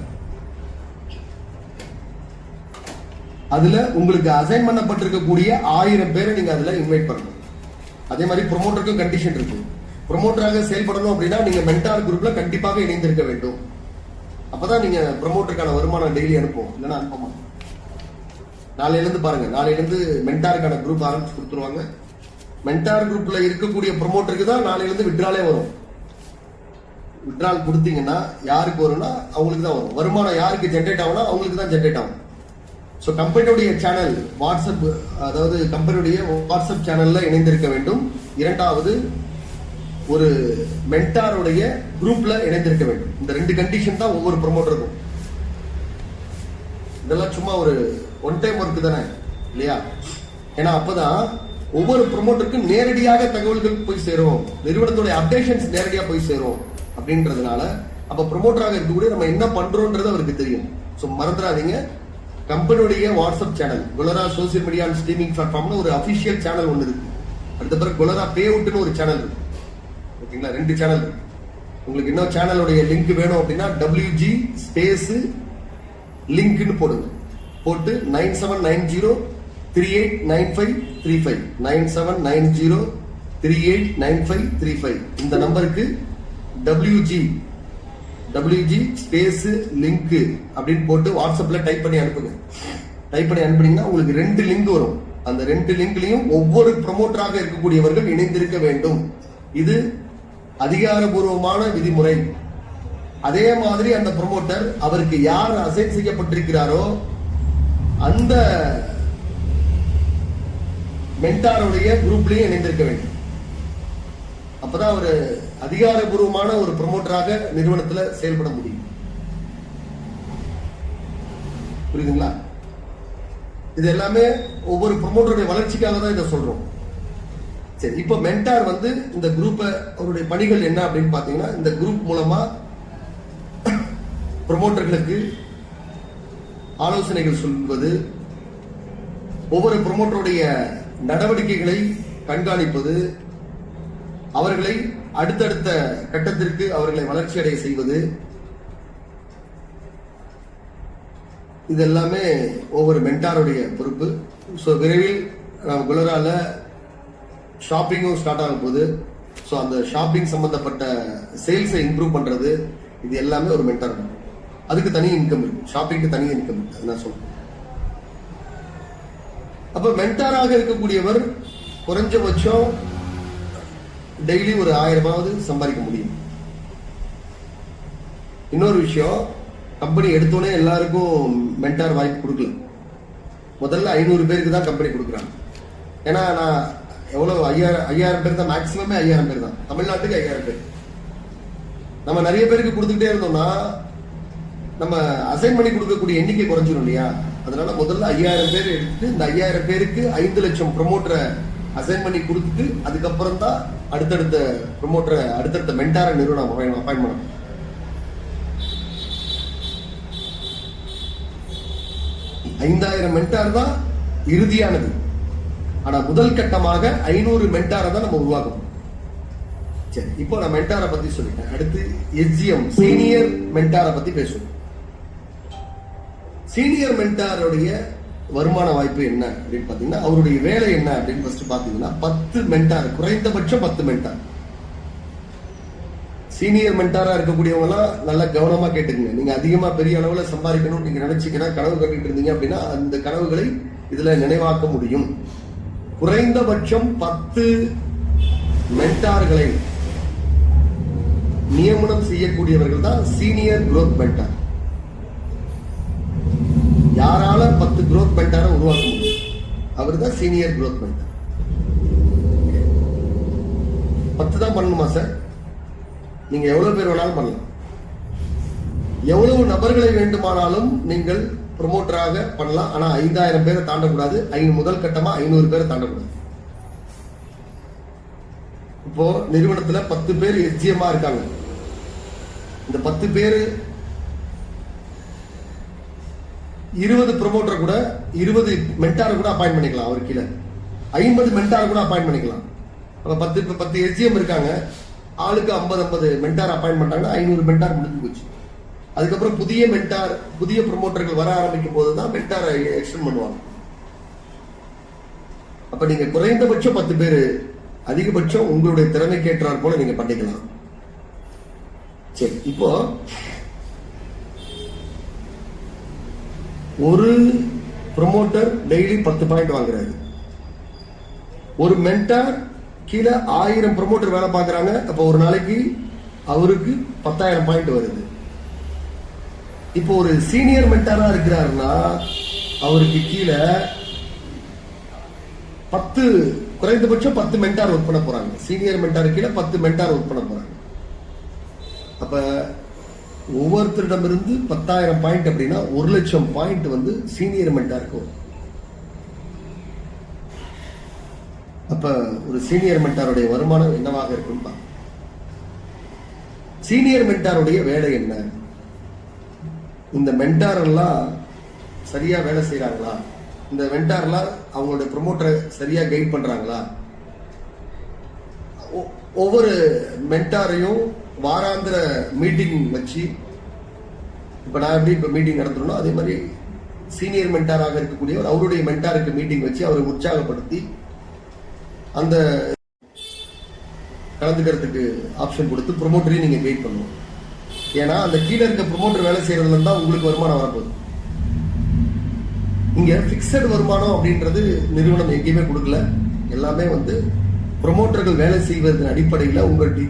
அதுல உங்களுக்கு அசைன் பண்ணப்பட்டிருக்கக்கூடிய 1000 பேரை நீங்க அதுல இன்வைட் பண்ணணும். அதே மாதிரி ப்ரொமோட்டருக்கும் கண்டிஷன் இருக்கு. ப்ரொமோட்டராக செயல்படணும் அப்படின்னா நீங்க மென்டார் குரூப்ல கண்டிப்பாக இணைந்திருக்க வேண்டும். அப்பதான் நீங்க ப்ரொமோட்டருக்கான வருமானம் டெய்லி அனுப்புவோம், இல்லைன்னா அனுப்ப மாட்டோம். நாளையில இருந்து பாருங்க, நாளையில இருந்து மென்டாருக்கான குரூப் ஆரம்பிச்சு கொடுத்துருவாங்க. மென்டார் குரூப்ல இருக்கக்கூடிய ப்ரொமோட்டருக்கு தான் நாளையில இருந்து விட்ராலே வரும். விட்ரால் கொடுத்தீங்கன்னா யாருக்கு வரும்னா அவங்களுக்கு தான் வரும். வருமானம் யாருக்கு ஜென்ரேட் ஆகும்னா அவங்களுக்கு தான் ஜென்ரேட் ஆகும். ஸோ கம்பெனியுடைய சேனல் வாட்ஸ்அப், அதாவது கம்பெனியுடைய வாட்ஸ்அப் சேனல்ல இணைந்திருக்க வேண்டும். இரண்டாவது, ஒரு மென்டாருடைய குரூப்ல இணைந்திருக்க வேண்டும். இந்த 2 கண்டிஷன் தான் ஒவ்வொரு ப்ரொமோட்டருக்கும். இதெல்லாம் சும்மா ஒரு ஒன் டைம் ஒர்க் தானே, இல்லையா? ஏன்னா அப்பதான் ஒவ்வொரு ப்ரொமோட்டருக்கும் நேரடியாக தகவல்கள் போய் சேரும், நிறுவனத்துடைய அப்டேஷன்ஸ் நேரடியாக போய் சேரும். அப்படின்றதுனால அப்ப ப்ரொமோட்டராக இருக்கக்கூடிய நம்ம என்ன பண்றோம்ன்றது அவருக்கு தெரியும். ஸோ மறந்துடாதீங்க, கம்பெனியுடைய வாட்ஸ்அப் சேனல் குலரா சோசியல் மீடியா அண்ட் ஸ்ட்ரீமிங் பிளாட்ஃபார்ம்னு ஒரு அபிஷியல் சேனல் ஒன்று இருக்கு. அடுத்த பிறகு குலரா பே அவுட்னு ஒரு சேனல் இருக்கு. ஓகேங்களா? 2 சேனல் இருக்கு. உங்களுக்கு இன்னும் சேனலுடைய லிங்க் வேணும் அப்படின்னா WG ஸ்பேஸ் லிங்க்னு போடுங்க. போட்டு 9790389535 9790389535 இந்த நம்பருக்கு WG ஸ்பேஸ் லிங்க் அப்படின்னு போட்டு வாட்ஸ்அப்ல டைப் பண்ணி அனுப்புங்க. டைப் பண்ணி அனுப்புனீங்கன்னா உங்களுக்கு 2 லிங்க் வரும். அந்த 2 லிங்க்லயும் ஒவ்வொரு ப்ரமோட்டராக இருக்கக்கூடியவர்கள் இணைந்திருக்க வேண்டும். இது அதிகாரபூர்வமான விதிமுறை. அதே மாதிரி அந்த ப்ரமோட்டர் அவருக்கு யார் அசைன் செய்யப்பட்டிருக்கிறாரோ அந்த மென்டாருடைய குரூப்லயும் இணைந்திருக்க வேண்டும். அப்பதான் ஒரு அதிகாரபூர்வமான ஒரு ப்ரமோட்டராக நிறுவனத்துல செயல்பட முடியும். புரியுதுங்களா? இது எல்லாமே ஒவ்வொரு ப்ரமோட்டருடைய வளர்ச்சிக்காக தான் இதை சொல்றோம். சரி, இப்ப மென்டார் இந்த குரூப்பை அவருடைய பணிகள் என்ன அப்படின்னு பாத்தீங்கன்னா, இந்த குரூப் மூலமா ப்ரமோட்டர்களுக்கு ஆலோசனைகள் சொல்வது, ஒவ்வொரு ப்ரமோட்டருடைய நடவடிக்கைகளை கண்காணிப்பது, அவர்களை அடுத்தடுத்த கட்டத்திற்கு அவர்களை வளர்ச்சி அடைய செய்வது, இது எல்லாமே ஒவ்வொரு மென்டாருடைய பொறுப்பு. ஸோ விரைவில் நம்ம குலரால ஷாப்பிங்கும் ஸ்டார்ட் ஆகும் போது, ஸோ அந்த ஷாப்பிங் சம்பந்தப்பட்ட சேல்ஸை இம்ப்ரூவ் பண்றது, இது எல்லாமே ஒரு மென்டார் தான். அதுக்கு தனி இன்கம் இருக்கு, ஷாப்பிங்க்கு தனி இன்கம் இருக்கு. நான் சொல்றேன். அப்ப மென்டாராக இருக்கக்கூடியவர் குறைஞ்சபட்சம் டெய்லி ஒரு 1000 சம்பாதிக்க முடியும். இன்னொரு விஷயம், கம்பெனி எடுத்தோடனே எல்லாருக்கும் மென்டார் வாய்ப்பு கொடுக்கல. முதல்ல 500 பேருக்கு தான் கம்பெனி கொடுக்குறாங்க. ஏன்னா நான் எவ்வளவு 5000 பேர் தான், மேக்சிமமே 5000 பேர் தான். தமிழ்நாட்டுக்கு 5000 பேர். நம்ம நிறைய பேருக்கு கொடுத்துக்கிட்டே இருந்தோம்னா நம்ம அசைன் பண்ணி கொடுக்கக்கூடிய எண்ணிக்கை குறைஞ்சிடும் இல்லையா? அதனால முதல்ல 5000 பேர் எடுத்துட்டு இந்த 5000 பேருக்கு 5 லட்சம் ப்ரமோட்டரை அசைன் பண்ணி கொடுத்துட்டு அதுக்கப்புறம் தான் அடுத்தடுத்த ப்ரமோட்டரை, அடுத்தடுத்த மென்டாரை நிறுவனம் அப்பாயின் பண்ணணும். ஐந்தாயிரம் மென்டார் தான் இறுதியானது. ஆனா முதல் கட்டமாக 500 மென்டாரை தான் நம்ம உருவாக்கணும். சரி, இப்போ நான் மென்டாரை பத்தி சொல்லிட்டேன். அடுத்து SGM சீனியர் மென்டாரை பத்தி பேசுவோம். சீனியர் மென்டாருடைய வருமான வாய்ப்பு என்ன அப்படின்னு பாத்தீங்கன்னா, அவருடைய வேலை என்ன அப்படின்னு ஃபர்ஸ்ட் பாத்தீங்கன்னா, 10 மென்டார், குறைந்தபட்சம் 10 மென்டார். சீனியர் மென்டாரா இருக்கக்கூடியவங்க எல்லாம் நல்லா கவனமா கேட்டுக்கங்க. நீங்க அதிகமா பெரிய அளவுல சம்பாதிக்கணும் நீங்க நினைச்சீங்கன்னா, கனவு கட்டிட்டு இருந்தீங்க அப்படின்னா அந்த கனவுகளை இதுல நினைவாக்க முடியும். குறைந்தபட்சம் 10 மென்டார்களை நியமனம் செய்யக்கூடியவர்கள் தான் சீனியர் குரோத் மென்டார். யாரால 10 குரோத் மென்டாரை உருவாக்க முடியும்? அவர் தான் சீனியர் குரோத் மென்டார். 10 தான் பண்ணணுமா சார்? நீங்க எவ்வளவு பேர் வேணாலும் பண்ணலாம். எவ்வளவு நபர்களை வேண்டுமானாலும் நீங்கள் ப்ரமோட்டராக பண்ணலாம். ஆனா 5000 பேரை தாண்டக்கூடாது. முதல் கட்டமா 500 பேரை தாண்டக்கூடாது. இப்போ நிறுவனத்துல 10 பேர் SGM இருக்காங்க. இந்த 10 பேர் 20 ப்ரமோட்டர் கூட 20 மென்டாரை கூட அப்பாயிண்ட் பண்ணிக்கலாம். அவர் கீழே 50 மென்டாரை கூட அப்பாயிண்ட் பண்ணிக்கலாம். அப்ப 10 SGM இருக்காங்க, ஆளுக்கு 50 மென்டார் அப்பாயிண்ட் பண்ணாங்கன்னா 500 மென்டார் முடிஞ்சு போச்சு. அதுக்கப்புறம் புதிய மென்டார், புதிய ப்ரமோட்டர்கள் வர ஆரம்பிக்கும் போதுதான் மென்டாரை எக்ஸ்டெண்ட் பண்ணுவாங்க. அப்ப நீங்க குறைந்தபட்சம் 10 பேர், அதிகபட்சம் உங்களுடைய திறமைக்கு ஏற்றார் போல நீங்க பண்ணிக்கலாம். சரி, இப்போ ஒரு ப்ரமோட்டர் டெய்லி 10 பாயிண்ட் வாங்குறாரு. ஒரு மென்டார் கீழே 1000 ப்ரமோட்டர் வேலை பார்க்கறாங்க. அப்ப ஒரு நாளைக்கு அவருக்கு 10,000 பாயிண்ட் வருது. இப்போ ஒரு சீனியர் மென்டாரா இருக்கிறாருன்னா அவருக்கு கீழே 10, குறைந்தபட்சம் 10 மென்டார் ஒர்க் பண்ண போறாங்க. சீனியர் மென்டார் கீழே 10 மென்டார் ஒர்க் பண்ண போறாங்க. அப்ப ஒவ்வொருத்தரிடமிருந்து 10,000 பாயிண்ட் அப்படின்னா 1,00,000 பாயிண்ட் சீனியர் மென்டாருக்கு வரும். அப்ப ஒரு சீனியர் மென்டாருடைய வருமானம் என்னவாக இருக்கும்? சீனியர் மென்டாருடைய வேலை என்ன? இந்த மென்டார் எல்லாம் சரியா வேலை செய்யறாங்களா? இந்த மென்டார்லாம் அவங்களுடைய ப்ரமோட்டரை சரியா கைட் பண்றாங்களா? ஒவ்வொரு மென்டாரையும் வாராந்திர மீட்டிங் வச்சு, இப்ப நான் எப்படி இப்ப மீட்டிங் நடத்தணும், அதே மாதிரி சீனியர் மென்டாராக இருக்கக்கூடியவர் அவருடைய மென்டாருக்கு மீட்டிங் வச்சு அவரை உற்சாகப்படுத்தி அந்த கலந்துக்கிறதுக்கு ஆப்ஷன் கொடுத்து ப்ரொமோட்டரையும் நீங்க கைட் பண்ணுவோம். ஏன்னா அந்த கீழே இருக்க ப்ரொமோட்டர் வேலை செய்யறதுல இருந்தா உங்களுக்கு வருமானம் வரப்போகுது. இங்க பிக்சட் வருமானம் அப்படின்றது நிறுவனம் எங்கேயுமே கொடுக்கல. எல்லாமே வந்து ப்ரொமோட்டர்கள் வேலை செய்வதன் அடிப்படையில் உங்களுடைய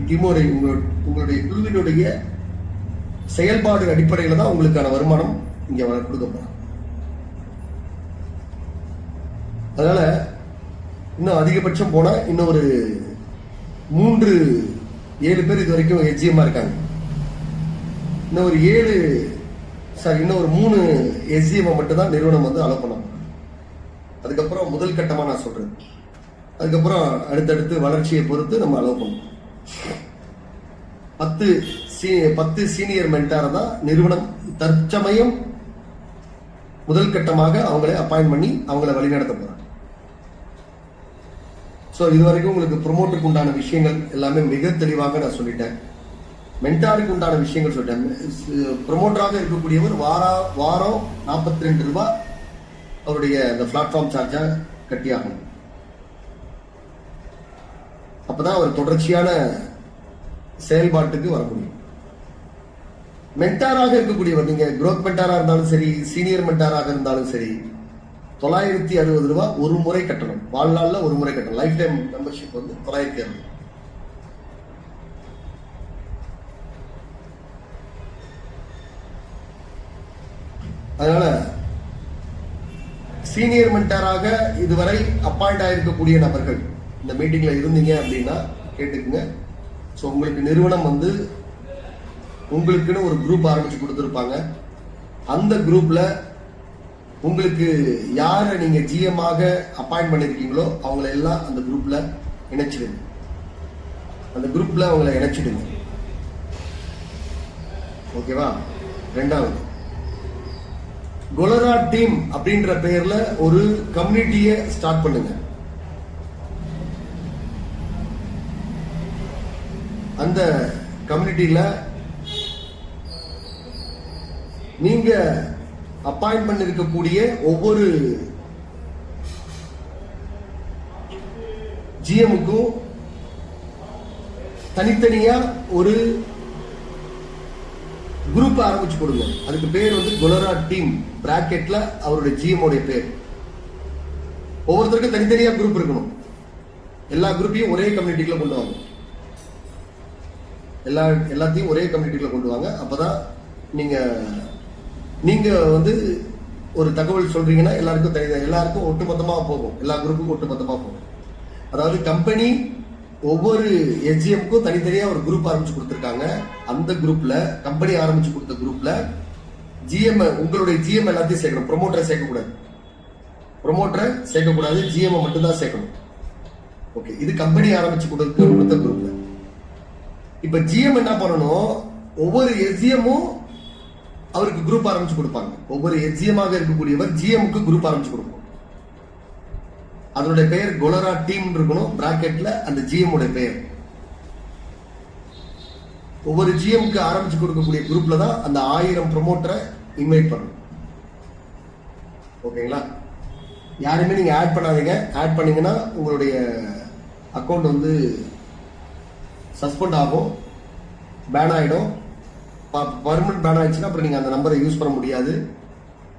குழுவினுடைய செயல்பாடு அடிப்படையில் தான் உங்களுக்கான வருமானம் இங்க கொடுக்கப்படும். அதனால இன்னும் அதிகபட்சம் போனா இன்னும் ஒரு 7 பேர் இது வரைக்கும் எஸ்ஜிஎம்மா இருக்காங்க. இன்னும் ஒரு 3 எஸ்ஜிஎம் மட்டும் தான் நிறுவனம் வந்து அலோ பண்ண. அதுக்கப்புறம் முதல் கட்டமா நான் சொல்றேன். அதுக்கப்புறம் அடுத்தடுத்து வளர்ச்சியை பொறுத்து நம்ம அலோ பண்ணுவோம். 10 சீனியர் மென்டாரை தான் நிறுவனம் தற்சமயம் முதல் கட்டமாக அவங்களை அப்பாயிண்ட் பண்ணி அவங்களை வழிநடத்த போறாங்க. ஸோ இதுவரைக்கும் உங்களுக்கு ப்ரொமோட்டருக்கு உண்டான விஷயங்கள் எல்லாமே மிக தெளிவாக நான் சொல்லிட்டேன். மென்டாருக்கு உண்டான விஷயங்கள் சொல்லிட்டேன். ப்ரொமோட்டராக இருக்கக்கூடியவர் வாரம் 42 ரூபாய் அவருடைய அந்த பிளாட்ஃபார்ம் சார்ஜா கட்டியாகணும். அப்பதான் அவர் தொடர்ச்சியான செயல்பாட்டுக்கு வர முடியும். மென்டாராக இருக்கக்கூடியவர், நீங்க குரோத் மென்டாரா இருந்தாலும் சரி, சீனியர் மென்டாராக இருந்தாலும் சரி, 960 ரூபாய் ஒரு முறை கட்டணும். வாழ்நாள்ல ஒரு முறை கட்டணும். லைஃப் டைம் மெம்பர்ஷிப் வந்து 960. அதனால சீனியர் மென்டாராக இதுவரை அப்பாயிண்ட் ஆயிருக்கக்கூடிய நபர்கள் இந்த மீட்டிங்ல இருந்தீங்க அப்படின்னா கேட்டுக்குங்க. ஸோ உங்களுக்கு நிறுவனம் வந்து உங்களுக்குன்னு ஒரு குரூப் ஆரம்பிச்சு கொடுத்துருப்பாங்க. அந்த குரூப்ல உங்களுக்கு யாரை நீங்க ஜிஎம் ஆக அப்பாயிண்ட் பண்ணிருக்கீங்களோ அவங்கள எல்லாம் அந்த குரூப்ல இணைச்சிடுங்க. ஓகேவா? ரெண்டாவது, கொலரா டீம் அப்படின்ற பெயர்ல ஒரு கம்யூனிட்டியை ஸ்டார்ட் பண்ணுங்க. அந்த கம்யூனிட்டியில நீங்க அப்பாயிண்ட் பண்ணிருக்கக்கூடிய ஒவ்வொரு ஜிஎம்முக்கும் தனித்தனியா ஒரு குரூப் ஆரம்பிச்சு கொடுங்க. அதுக்கு பேர் வந்து கொலரா டீம், பிராக்கெட்ல அவருடைய ஜிஎம் உடைய பேர். ஒவ்வொருத்தருக்கும் தனித்தனியா குரூப் இருக்கணும். எல்லா குரூப்பையும் ஒரே கம்யூனிட்டிக்குள்ள கொண்டு வாங்க. எல்லாத்தையும் ஒரே கம்யூனிட்டிக்குள்ள கொண்டு வாங்க. அப்பதான் நீங்க வந்து ஒரு தகவல் சொல்றீங்கன்னா எல்லாருக்கும் ஒட்டுமொத்தமா போகும். எல்லா குரூப்புக்கும் ஒட்டுமொத்தமா போகும். அதாவது கம்பெனி ஒவ்வொரு எஸ்ஜிஎம்க்கும் தனித்தனியா ஒரு குரூப் ஆரம்பிச்சு கொடுத்திருக்காங்க. அந்த குரூப்ல, கம்பெனி ஆரம்பிச்சு கொடுத்த குரூப்ல ஜிஎம், உங்களுடைய ஜிஎம் எல்லாத்தையும் சேர்க்கணும். ப்ரொமோட்டரை சேர்க்கக்கூடாது, ஜிஎம் மட்டும் தான் சேர்க்கணும். ஓகே, இது கம்பெனி ஆரம்பிச்சு கொடுத்த குரூப்ல. இப்ப ஜிஎம் என்ன பண்ணணும், ஒவ்வொரு எஸ்ஜிஎம்மும் அவருக்கு குரூப் ஆரம்பிச்சு கொடுப்பாங்க. ஒவ்வொரு எஸ்ஜிஎமாக இருக்கக்கூடியவர் ஜிஎம்க்கு குரூப் ஆரம்பிச்சு கொடுக்கும். அதனுடைய பெயர் கொலரா டீம் இருக்கணும். பிராக்கெட்ல அந்த ஜிஎம் உடைய பெயர். ஒவ்வொரு ஜிஎம்க்கு ஆரம்பிச்சு கொடுக்கக்கூடிய குரூப்ல தான் அந்த 1000 ப்ரொமோட்டரை இன்வைட் பண்ணணும். ஓகேங்களா? யாருமே நீங்க ஆட் பண்ணாதீங்க. ஆட் பண்ணீங்கன்னா உங்களுடைய அக்கௌண்ட் வந்து சஸ்பெண்ட் ஆகும், பேன் ஆயிடும். பர்மனன்ட் பேன் ஆயிடுச்சுன்னா அப்புறம் நீங்க அந்த நம்பரை யூஸ் பண்ண முடியாது.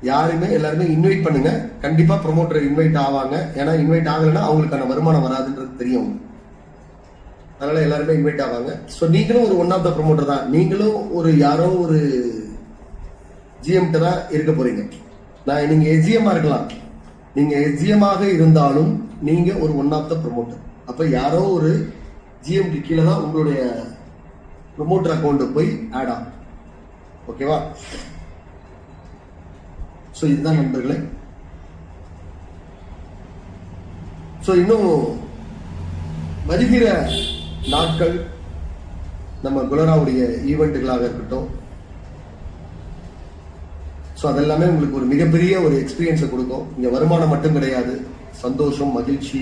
எல்லாருமே இன்வைட் பண்ணுங்க. கண்டிப்பா ப்ரொமோட்டர் இன்வைட் ஆவாங்க. ஏன்னா இன்வைட் ஆகலைன்னா அவங்களுக்கான வருமானம் வராதுன்றது தெரியும். அதனால எல்லாருமே இன்வைட் ஆவாங்க. ஸோ நீங்களும் ஒரு ஒன் ஆஃப் த ப்ரொமோட்டர் தான். நீங்களும் யாரோ ஒரு ஜிஎம் தான் இருக்க போறீங்க. நீங்க எஸ்ஜிஎம்மா இருக்கலாம். நீங்க எஸ்ஜிஎம்மாக இருந்தாலும் நீங்க ஒரு ஒன் ஆஃப் த ப்ரொமோட்டர். அப்ப யாரோ ஒரு ஜிஎம்க்கு கீழே தான் உங்களுடைய ப்ரொமோட்டர் அக்கௌண்ட் போய் ஆட் ஆகும். ஓகேவா? ஸோ இதுதான் நண்பர்களே. ஸோ இன்னும் வருகிற நாட்கள் நம்ம கொலராவுடைய ஈவெண்ட்டுகளாக இருக்கட்டும், ஸோ அதெல்லாமே உங்களுக்கு ஒரு மிகப்பெரிய ஒரு எக்ஸ்பீரியன்ஸை கொடுக்கும். இங்க வருமானம் மட்டும் கிடையாது, சந்தோஷம், மகிழ்ச்சி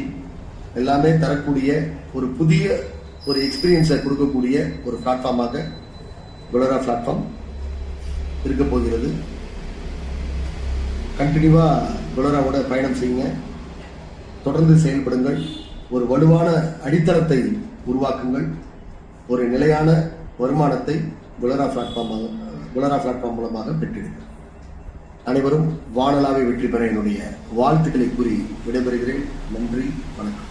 எல்லாமே தரக்கூடிய ஒரு புதிய ஒரு எக்ஸ்பீரியன்ஸை கொடுக்கக்கூடிய ஒரு பிளாட்ஃபார்மாக கொலரா பிளாட்ஃபார்ம் இருக்க போகிறது. கண்டினியூவா கொலராவோட பயணம் செய்யுங்க, தொடர்ந்து செயல்படுங்கள். ஒரு வலுவான அடித்தளத்தை உருவாக்குங்கள். ஒரு நிலையான வருமானத்தை புலரா பிளாட்ஃபார்ம் மூலமாக பெற்றிருக்கிறார். அனைவரும் வானலாவை வெற்றி பெற என்னுடைய வாழ்த்துக்களை கூறி விடைபெறுகிறேன். நன்றி, வணக்கம்.